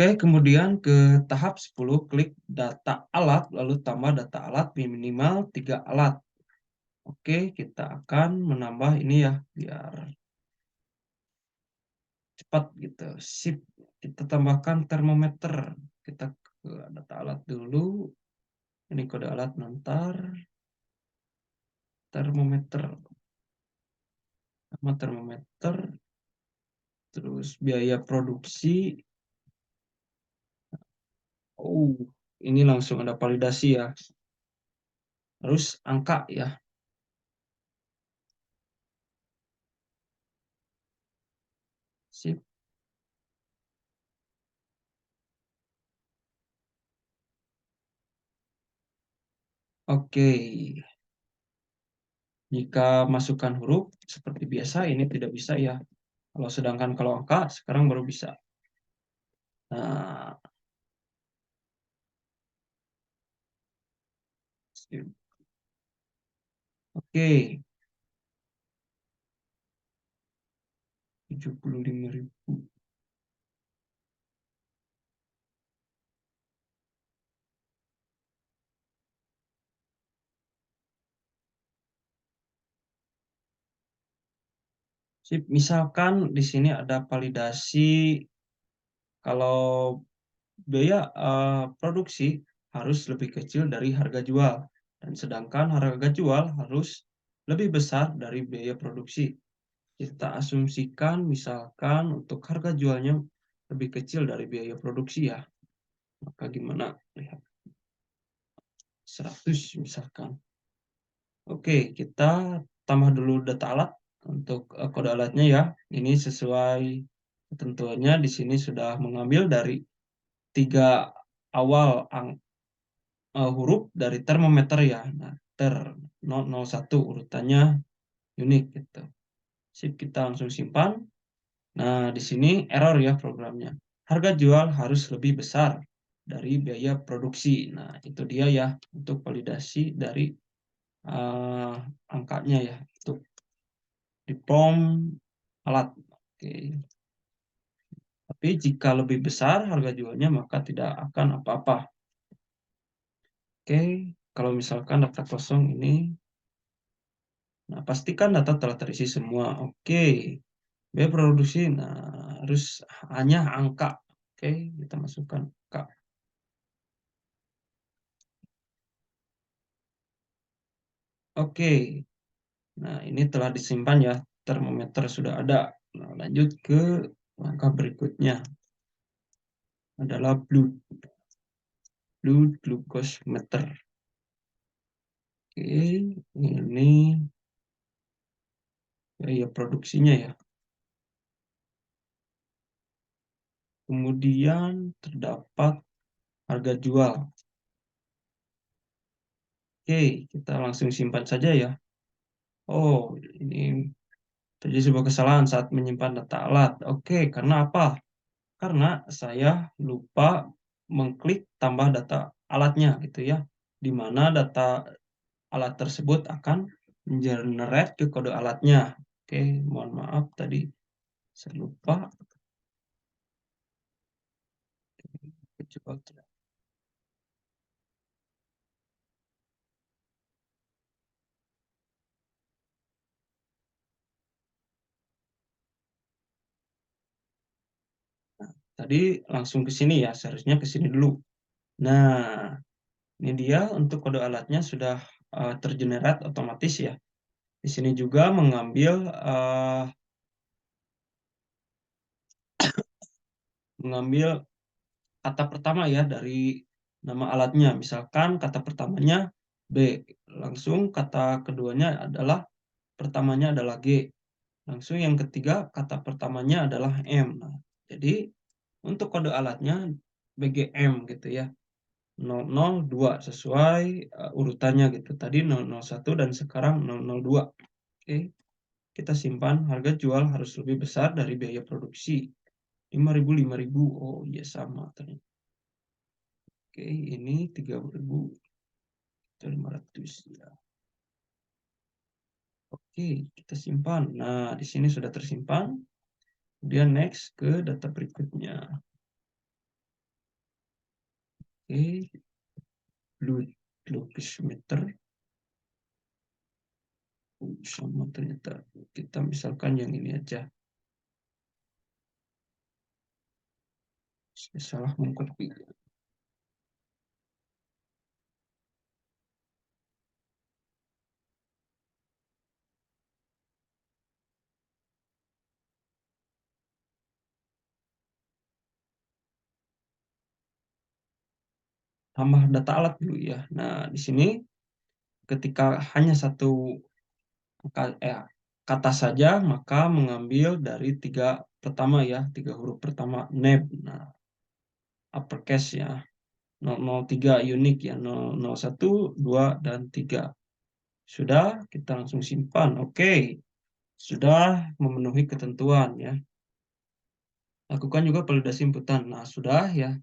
Oke, kemudian ke tahap 10, klik data alat, lalu tambah data alat minimal 3 alat. Oke, kita akan menambah ini ya, biar cepat gitu. Sip, kita tambahkan termometer. Kita ke data alat dulu. Ini kode alat nantar. Termometer. Nama termometer. Terus biaya produksi. Oh, ini langsung ada validasi ya. Terus angka ya. Sip. Oke. Jika masukkan huruf seperti biasa ini tidak bisa ya. Sedangkan kalau angka sekarang baru bisa. Nah, sip. Oke, 75.000. Sip, misalkan di sini ada validasi kalau biaya produksi harus lebih kecil dari harga jual, dan sedangkan harga jual harus lebih besar dari biaya produksi. Kita asumsikan misalkan untuk harga jualnya lebih kecil dari biaya produksi ya. Maka gimana? Lihat 100 misalkan. Oke, kita tambah dulu data alat untuk kode alatnya ya. Ini sesuai ketentuannya di sini sudah mengambil dari 3 awal huruf dari termometer ya. Nah, 001 urutannya unik gitu. Sip, kita langsung simpan. Nah, di sini error ya programnya. Harga jual harus lebih besar dari biaya produksi. Nah, itu dia ya untuk validasi dari uh, angkanya ya. Untuk di POM alat. Oke. Tapi jika lebih besar harga jualnya maka tidak akan apa-apa. Oke, kalau misalkan data kosong ini, nah pastikan data telah terisi semua. Oke, biaya produksi, nah harus hanya angka. Oke, kita masukkan angka. Oke, nah ini telah disimpan ya, termometer sudah ada. Nah, lanjut ke langkah berikutnya adalah blood glucose meter. Oke, ini biaya produksinya ya. Kemudian terdapat harga jual. Oke, kita langsung simpan saja ya. Oh, ini terjadi sebuah kesalahan saat menyimpan data alat. Oke, karena apa? Karena saya lupa mengklik tambah data alatnya gitu ya. Di mana data alat tersebut akan generate ke kode alatnya. Oke, mohon maaf tadi saya lupa. Coba tadi langsung ke sini ya, seharusnya ke sini dulu. Nah, ini dia untuk kode alatnya sudah, tergenerate otomatis ya. Di sini juga mengambil kata pertama ya dari nama alatnya. Misalkan kata pertamanya B, langsung kata keduanya adalah pertamanya adalah G. Langsung yang ketiga kata pertamanya adalah M. Nah, jadi untuk kode alatnya BGM gitu ya. 002 sesuai urutannya gitu. Tadi 001 dan sekarang 002. Oke, kita simpan. Harga jual harus lebih besar dari biaya produksi. 5.000, 5.000. Oh iya sama ternyata. Oke, ini 3.000 atau 500 ya. Oke, kita simpan. Nah, di sini sudah tersimpan. Kemudian next ke data berikutnya. Oke, lukis meter. Sama ternyata. Kita misalkan yang ini aja. Saya salah mengcopy. Tambah data alat dulu ya. Nah, di sini ketika hanya satu kata saja, maka mengambil dari tiga pertama ya, tiga huruf pertama NAB. Nah, uppercase ya. 003 unik ya, 001, 2, dan 3. Sudah, kita langsung simpan. Oke, sudah memenuhi ketentuan ya. Lakukan juga validasi inputan. Nah, sudah ya.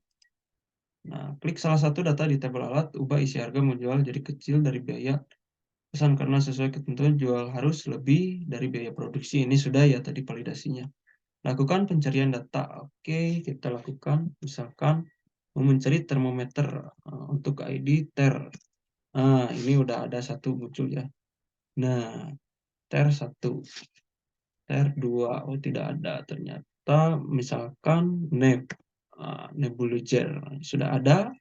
Nah, klik salah satu data di tabel alat, ubah isi harga menjual jadi kecil dari biaya pesan karena sesuai ketentuan jual harus lebih dari biaya produksi. Ini sudah ya tadi validasinya. Lakukan pencarian data. Oke, kita lakukan. Misalkan mau mencari termometer untuk ID TER. Nah, ini udah ada satu muncul ya. Nah, TER 1, TER 2. Oh, tidak ada ternyata. Misalkan nebulizer. Sudah ada.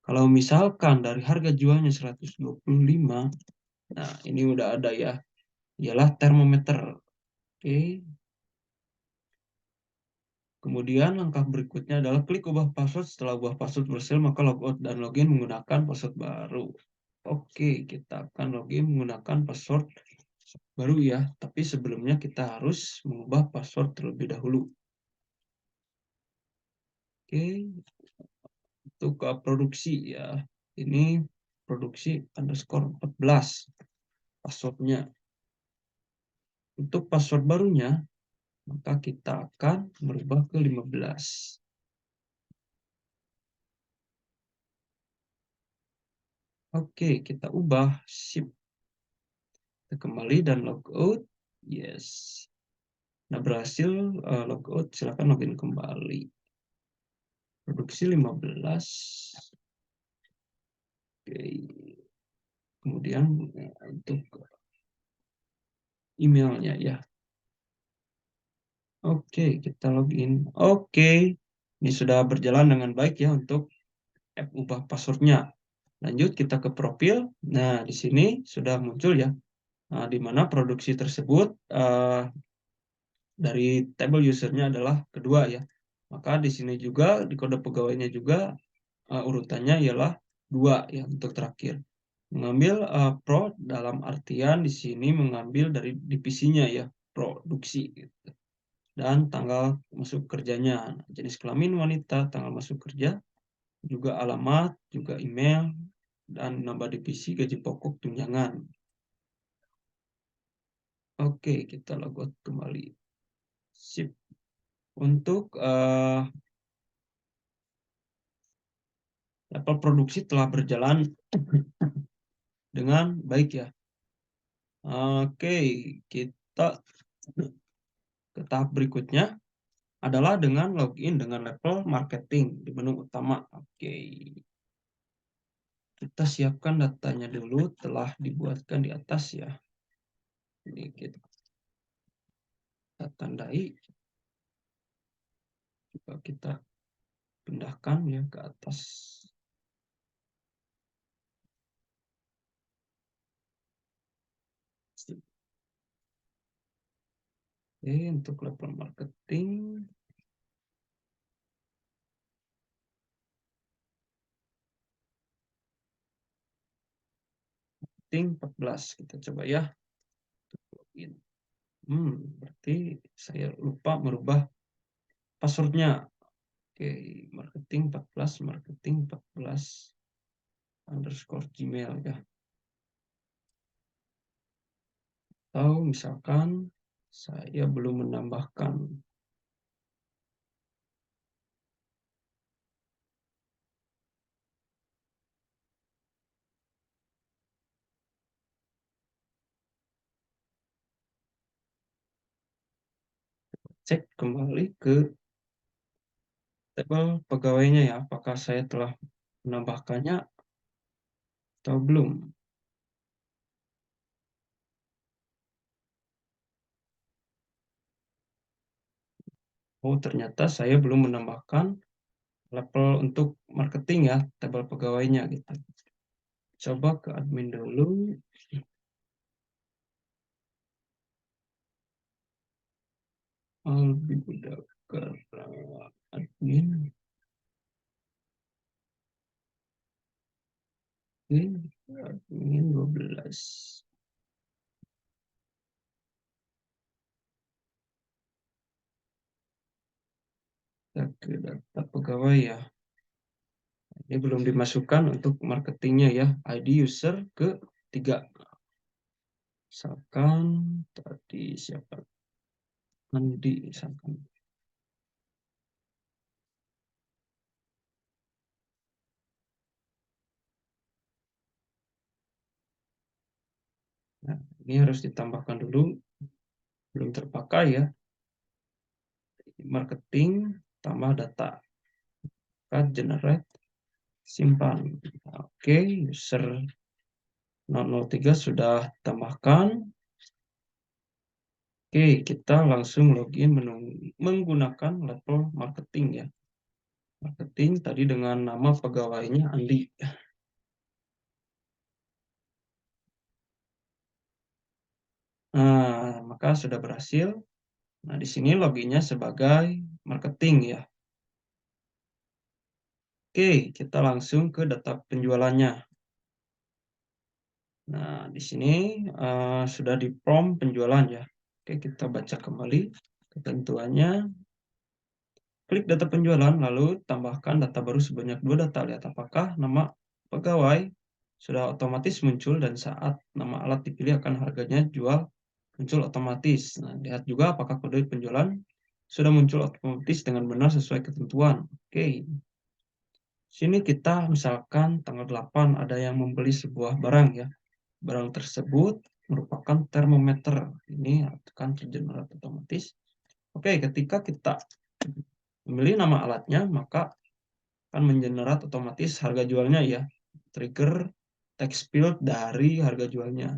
Kalau misalkan dari harga jualnya 125, nah ini udah ada ya. Ialah termometer. Oke. Kemudian langkah berikutnya adalah klik ubah password. Setelah ubah password berhasil, maka logout dan login menggunakan password baru. Oke, kita akan login menggunakan password baru ya. Tapi sebelumnya kita harus mengubah password terlebih dahulu. Oke, untuk produksi ya. Ini produksi underscore 14 passwordnya. Untuk password barunya, maka kita akan merubah ke 15. Oke, kita ubah shift. Kita kembali dan logout. Yes. Nah, berhasil logout, silakan login kembali. Produksi 15. Oke. Kemudian untuk emailnya ya. Oke, kita login. Oke. Ini sudah berjalan dengan baik ya untuk app ubah passwordnya. Lanjut kita ke profil. Nah, di sini sudah muncul ya. Nah, di mana produksi tersebut dari table usernya adalah kedua ya. Maka di sini juga di kode pegawainya juga urutannya ialah 2 ya untuk terakhir. Mengambil pro dalam artian di sini mengambil dari divisinya ya, produksi gitu. Dan tanggal masuk kerjanya, jenis kelamin wanita, tanggal masuk kerja, juga alamat, juga email, dan nambah divisi gaji pokok tunjangan. Oke, kita logout kembali. Sip. Untuk level produksi telah berjalan dengan baik ya. Oke, kita ke tahap berikutnya adalah dengan login dengan level marketing di menu utama. Oke, kita siapkan datanya dulu telah dibuatkan di atas ya. Ini kita tandai. Coba kita pindahkan ya ke atas. Oke, untuk level marketing. Marketing 14 kita coba ya. Login. Berarti saya lupa merubah passwordnya. Oke, marketing 14 underscore Gmail ya. Atau misalkan saya belum menambahkan. Cek kembali ke tabel pegawainya ya, apakah saya telah menambahkannya atau belum. Oh, ternyata saya belum menambahkan level untuk marketing ya, tabel pegawainya gitu. Coba ke admin dulu. Lebih mudah ke admin. Ini admin 12. Kita ke data pegawai ya. Ini belum dimasukkan untuk marketingnya ya. ID user ke 3. Misalkan tadi siapa? Andi misalkan. Nah, ini harus ditambahkan dulu, belum terpakai ya. Marketing tambah data. Generate, simpan. Oke, user 003 sudah tambahkan. Oke, kita langsung login menggunakan level marketing ya. Marketing tadi dengan nama pegawainya Andi. Nah, maka sudah berhasil. Nah, di sini loginnya sebagai marketing ya. Oke, kita langsung ke data penjualannya. Nah, di sini sudah di prompt penjualan ya. Oke, kita baca kembali ketentuannya. Klik data penjualan, lalu tambahkan data baru sebanyak 2 data. Lihat apakah nama pegawai sudah otomatis muncul dan saat nama alat dipilih akan harganya jual muncul otomatis. Nah, lihat juga apakah kode penjualan sudah muncul otomatis dengan benar sesuai ketentuan. Oke. Sini kita misalkan tanggal 8 ada yang membeli sebuah barang ya. Barang tersebut merupakan termometer. Ini akan tergenerate otomatis. Oke, ketika kita memilih nama alatnya, maka akan mengenerate otomatis harga jualnya ya. Trigger text field dari harga jualnya.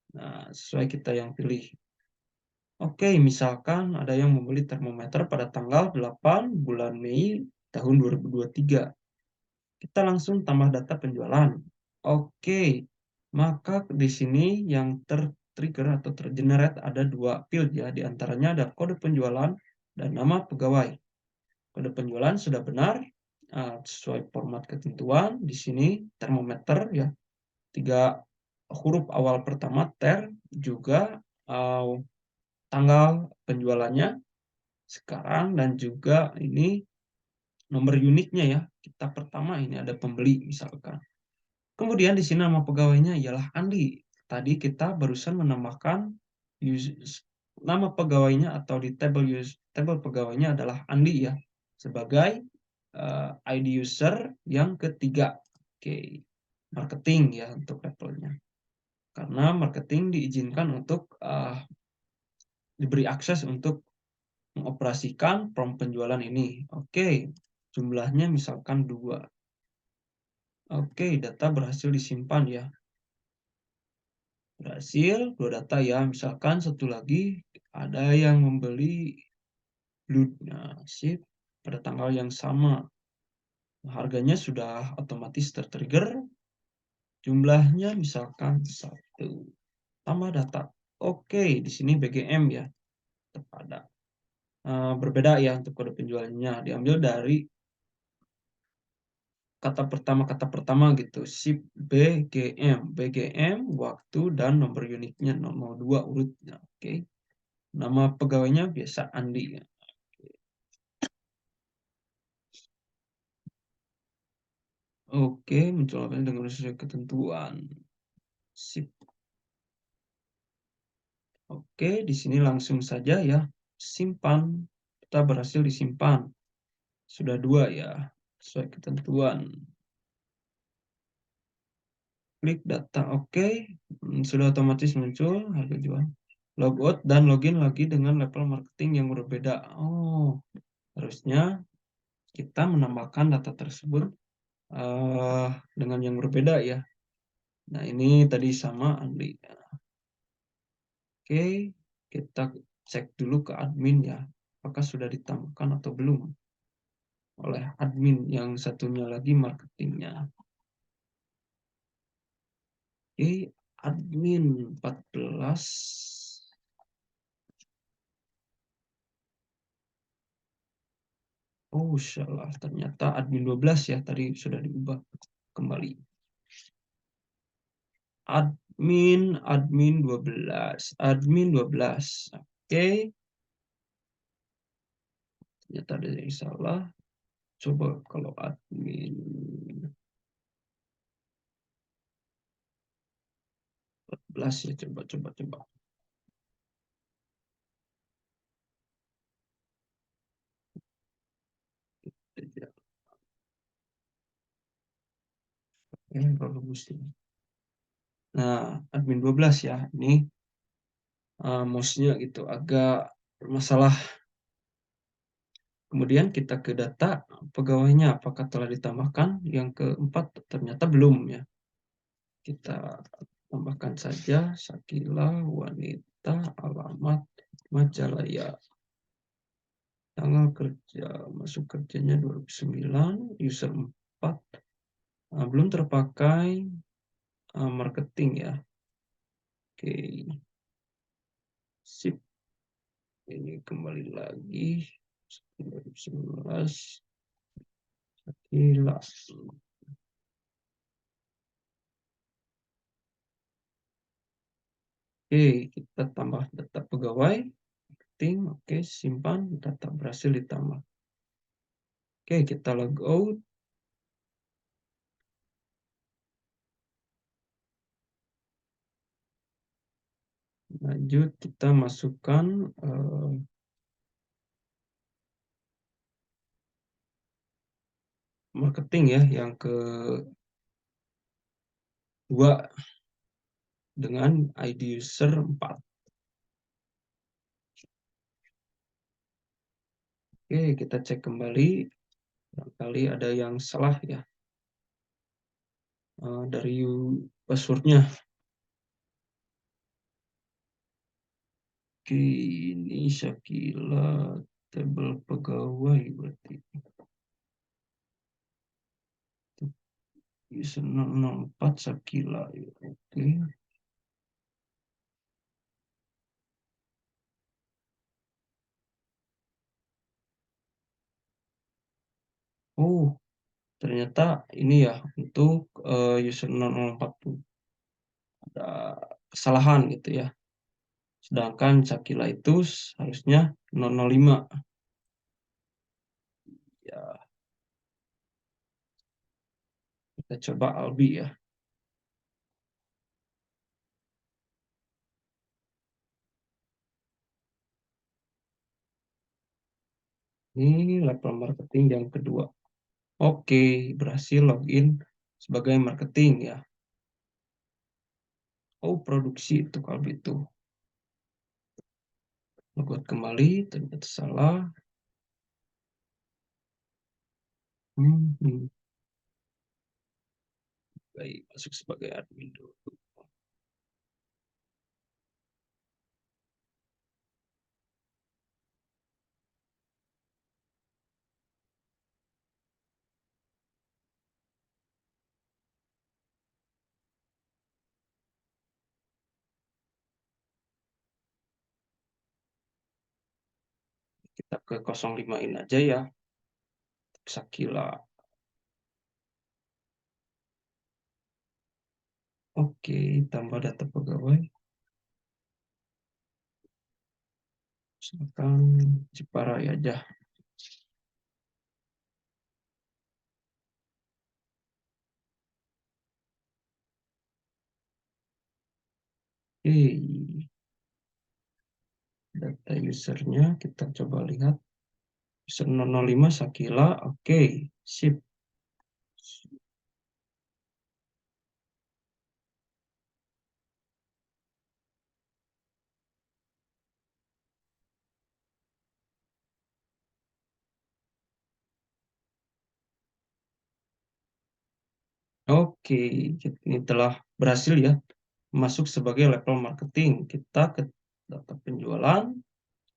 Nah, sesuai kita yang pilih. Oke, misalkan ada yang membeli termometer pada tanggal 8 bulan Mei tahun 2023. Kita langsung tambah data penjualan. Oke, maka di sini yang tertrigger atau tergenerate ada 2 field ya. Di antaranya ada kode penjualan dan nama pegawai. Kode penjualan sudah benar sesuai format ketentuan. Di sini termometer ya. 3 huruf awal pertama ter, juga tanggal penjualannya sekarang, dan juga ini nomor unitnya ya. Kita pertama ini ada pembeli misalkan. Kemudian di sini nama pegawainya ialah Andi. Tadi kita barusan menambahkan nama pegawainya atau di tabel pegawainya adalah Andi ya, sebagai ID user yang ketiga. Oke, marketing ya untuk levelnya. Karena marketing diizinkan untuk diberi akses untuk mengoperasikan prompt penjualan ini. Oke, jumlahnya misalkan 2. Oke, data berhasil disimpan ya. Berhasil, 2 data ya. Misalkan satu lagi, ada yang membeli blue. Nah, sip. pada tanggal yang sama. Harganya sudah otomatis tertrigger, jumlahnya misalkan 1. Tambah data. Oke, di sini BGM ya, tetap berbeda ya untuk kode penjualannya, diambil dari kata pertama gitu, SIP BGM. BGM, waktu, dan nomor unitnya 002 urutnya, oke. Nama pegawainya biasa Andi ya. Oke, muncul apa dengan sesuai ketentuan. Sip. Oke, di sini langsung saja ya, simpan. Kita berhasil disimpan. Sudah 2 ya, sesuai ketentuan. Klik data, oke. Sudah otomatis muncul harga jual. Logout dan login lagi dengan level marketing yang berbeda. Oh, harusnya kita menambahkan data tersebut dengan yang berbeda ya. Nah, ini tadi sama Andi. Oke, kita cek dulu ke admin ya. Apakah sudah ditambahkan atau belum oleh admin yang satunya lagi marketingnya. Oke, admin 14. Oh, salah. Ternyata admin 12 ya. Tadi sudah diubah kembali. Admin 12. Admin 12. Oke. Ternyata ada yang salah. Coba kalau admin 14 ya. Coba. Tidak. Bagus. Nah, admin 12 ya. Ini mouse-nya gitu agak bermasalah. Kemudian kita ke data pegawainya, apakah telah ditambahkan? Yang keempat ternyata belum ya. Kita tambahkan saja Sakila wanita, alamat Majalaya. Tanggal kerja, masuk kerjanya 2009, user 4. Belum terpakai marketing ya. Oke. Sip. Ini kembali lagi 2019. Sakila. Oke, kita tambah data pegawai, marketing, oke, simpan, data berhasil ditambah. Oke, kita log out. Lanjut, kita masukkan marketing ya, yang kedua dengan ID user 4. Oke, kita cek kembali. Barangkali ada yang salah ya dari passwordnya. Oke, ini Shakila tabel pegawai berarti. User 004 Shakila. Oke. Oh, ternyata ini ya untuk user 004 ada kesalahan gitu ya. Sedangkan Shakila itu harusnya 005. Ya, kita coba Albi ya. Ini level marketing yang kedua. Oke, berhasil login sebagai marketing ya. Oh, produksi itu kalau itu. Logout kembali, ternyata salah. Hmm. Baik, masuk sebagai admin dulu. ke 05 ini aja ya, Sakila. Oke, tambah data pegawai. Misalkan Ciparai aja. Oke, data usernya kita coba lihat. User 005 Sakila, oke, sip. Oke, ini telah berhasil ya masuk sebagai level marketing. Kita ke data penjualan.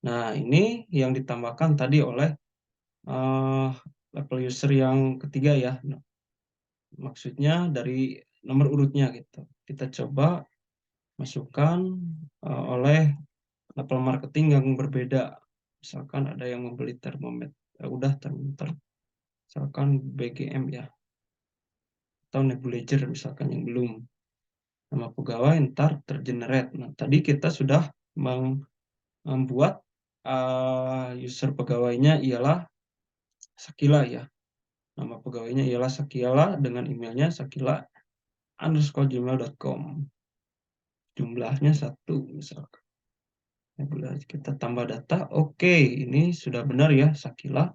Nah, ini yang ditambahkan tadi oleh eh, level user yang ketiga ya. Nah, maksudnya dari nomor urutnya gitu. Kita coba masukkan oleh level marketing yang berbeda. Misalkan ada yang membeli termometer, udah termometer. Misalkan BGM ya, atau nebulizer misalkan yang belum. Nama pegawai ntar tergenerate. Nah, tadi kita sudah membuat user pegawainya ialah Sakila ya. Nama pegawainya ialah Sakila dengan emailnya sakila_gmail.com. Jumlahnya 1 misalkan. Kita tambah data. Oke, ini sudah benar ya Sakila.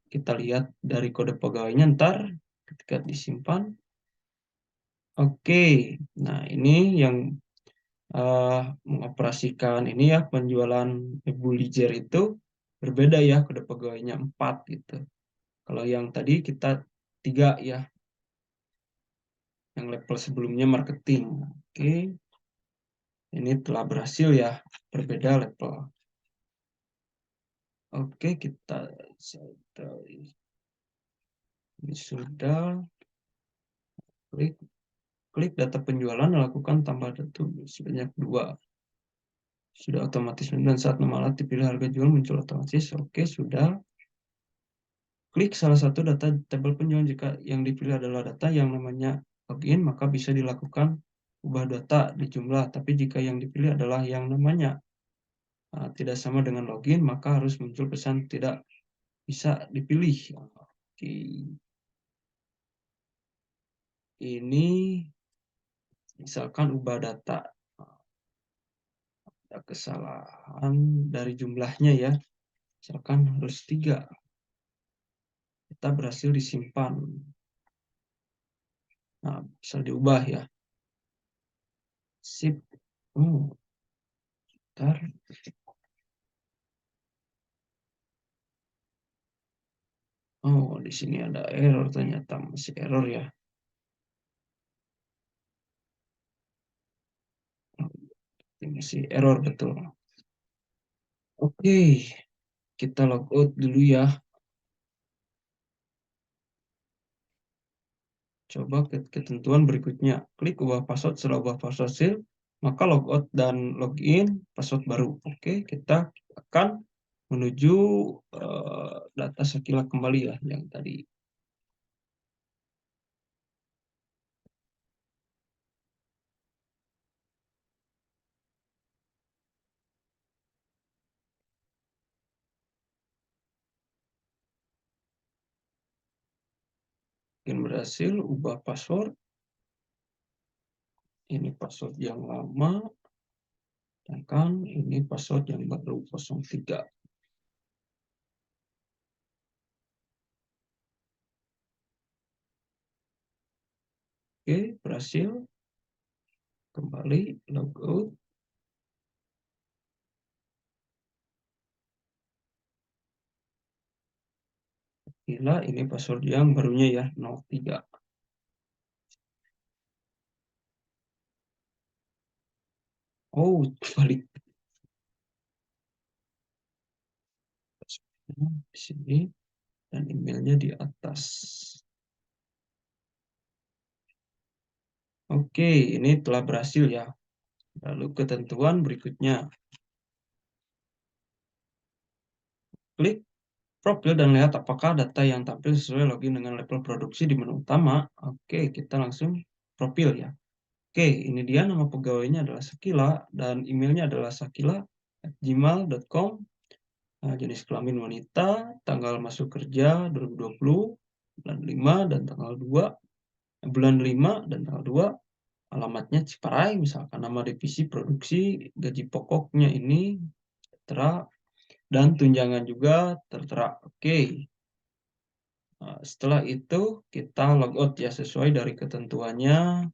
Kita lihat dari kode pegawainya ntar ketika disimpan. Oke, nah ini yang mengoperasikan ini ya penjualan nebulizer itu berbeda ya kode pegawainya 4 gitu. Kalau yang tadi kita 3 ya, yang level sebelumnya marketing. Oke, ini telah berhasil ya, berbeda level. Oke, kita ini sudah klik data penjualan, lakukan tambah data sebanyak 2. Sudah otomatis dan saat nama alat dipilih harga jual muncul otomatis. Oke, sudah. Klik salah satu data tabel penjualan. Jika yang dipilih adalah data yang namanya login, maka bisa dilakukan ubah data di jumlah. Tapi jika yang dipilih adalah yang namanya tidak sama dengan login, maka harus muncul pesan tidak bisa dipilih. Oke. Ini misalkan ubah data. Ada kesalahan dari jumlahnya ya. Misalkan harus 3. Kita berhasil disimpan. Nah, bisa diubah ya. Sip. Oh, bentar. Oh, di sini ada error ternyata masih error ya. Ini masih error betul. Oke, kita logout dulu ya. Coba ke ketentuan berikutnya. Klik ubah password. Setelah ubah password hasil, maka logout dan login password baru. Oke, kita akan menuju data Sakila kembali ya yang tadi. Mungkin berhasil ubah password. Ini password yang lama. Sedangkan ini password yang baru 03. Oke, berhasil. Kembali logout. Gila, ini password yang barunya ya, 03. Oh, balik di sini dan emailnya di atas. Oke, ini telah berhasil ya. Lalu ketentuan berikutnya. Klik profil dan lihat apakah data yang tampil sesuai login dengan label produksi di menu utama. Oke, kita langsung profil ya. Oke, ini dia nama pegawainya adalah Sakila dan emailnya adalah sakila@gmail.com. Jenis kelamin wanita, tanggal masuk kerja 2020, bulan 5 dan tanggal 2, bulan 5 dan tanggal 2, alamatnya Ciparai, misalkan nama divisi produksi, gaji pokoknya ini tertera, dan tunjangan juga tertera. Oke. Setelah itu kita logout ya sesuai dari ketentuannya.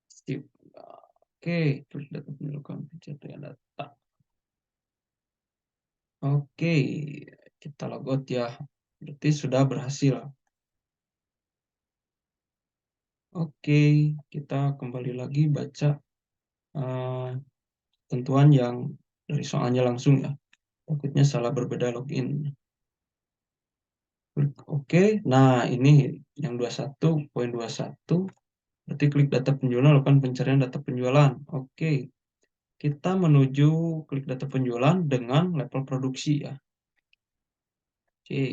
Sip. Oke, klik data pendudukan pencatatan data. Oke, kita logout ya. Berarti sudah berhasil. Oke, kita kembali lagi baca ketentuan yang dari soalnya langsung ya. Takutnya salah berbeda login. Klik OK. Nah, ini yang 21.21. Berarti klik data penjualan, lakukan pencarian data penjualan. Oke. Kita menuju klik data penjualan dengan level produksi ya. Oke.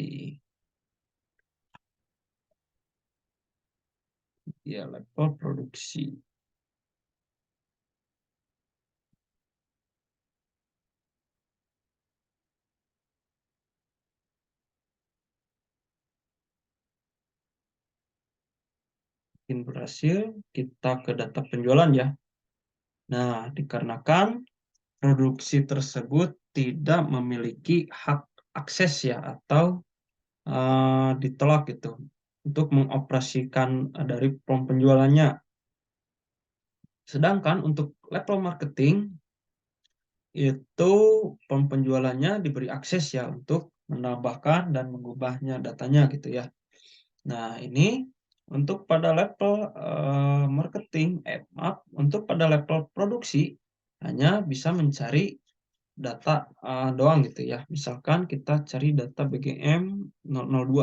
Ya, level produksi. Mungkin berhasil, kita ke data penjualan ya. Nah, dikarenakan produksi tersebut tidak memiliki hak akses ya atau ditolak gitu untuk mengoperasikan dari form penjualannya. Sedangkan untuk level marketing itu form penjualannya diberi akses ya untuk menambahkan dan mengubahnya datanya gitu ya. Nah, ini untuk pada level marketing, maaf, untuk pada level produksi hanya bisa mencari data doang gitu ya. Misalkan kita cari data BGM 002.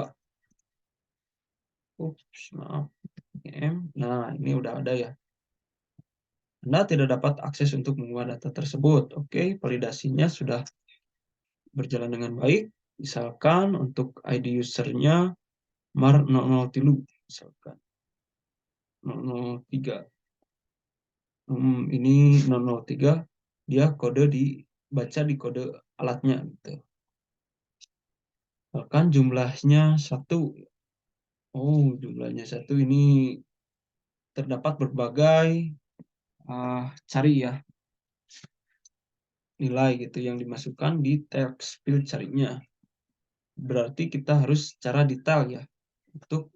Ups, maaf. BGM. Nah, ini udah ada ya. Anda tidak dapat akses untuk mengubah data tersebut. Oke, validasinya sudah berjalan dengan baik. Misalkan untuk ID usernya mar 003, misalkan 003. Ini 003, dia kode dibaca di kode alatnya gitu. Bahkan jumlahnya 1. Oh, jumlahnya 1 ini terdapat berbagai cari ya nilai gitu yang dimasukkan di teks field carinya. Berarti kita harus secara detail ya untuk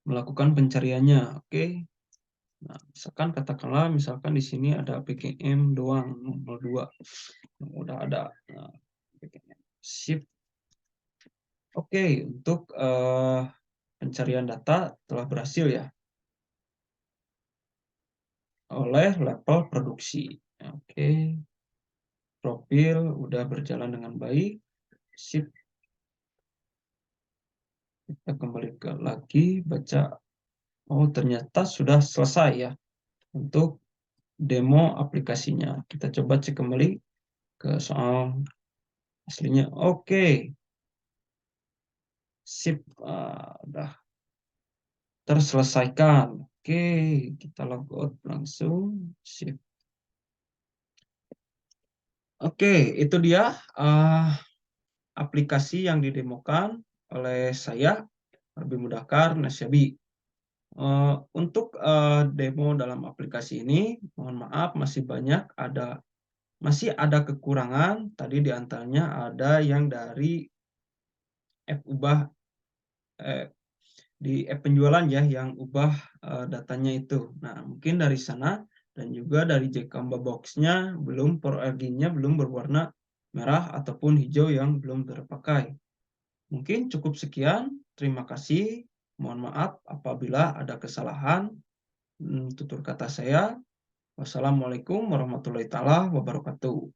melakukan pencariannya. Oke. Nah, misalkan di sini ada PKM doang 02. Udah ada. Nah, PKM. Sip. Oke, untuk pencarian data telah berhasil ya oleh level produksi. Oke. Profil udah berjalan dengan baik. Sip. Kita kembali lagi baca. Oh, ternyata sudah selesai ya untuk demo aplikasinya. Kita coba cek kembali ke soal aslinya. Oke. Sip. Udah terselesaikan. Oke, kita logout langsung. Sip. Oke, itu dia aplikasi yang didemokan oleh saya, lebih mudahkan Nasyabi. Untuk demo dalam aplikasi ini, mohon maaf masih ada kekurangan. Tadi diantaranya ada yang dari app ubah di app penjualan ya yang ubah datanya itu. Nah, mungkin dari sana dan juga dari Jkamba box-nya ProRG-nya belum berwarna merah ataupun hijau yang belum terpakai. Mungkin cukup sekian. Terima kasih. Mohon maaf apabila ada kesalahan tutur kata saya. Wassalamualaikum warahmatullahi wabarakatuh.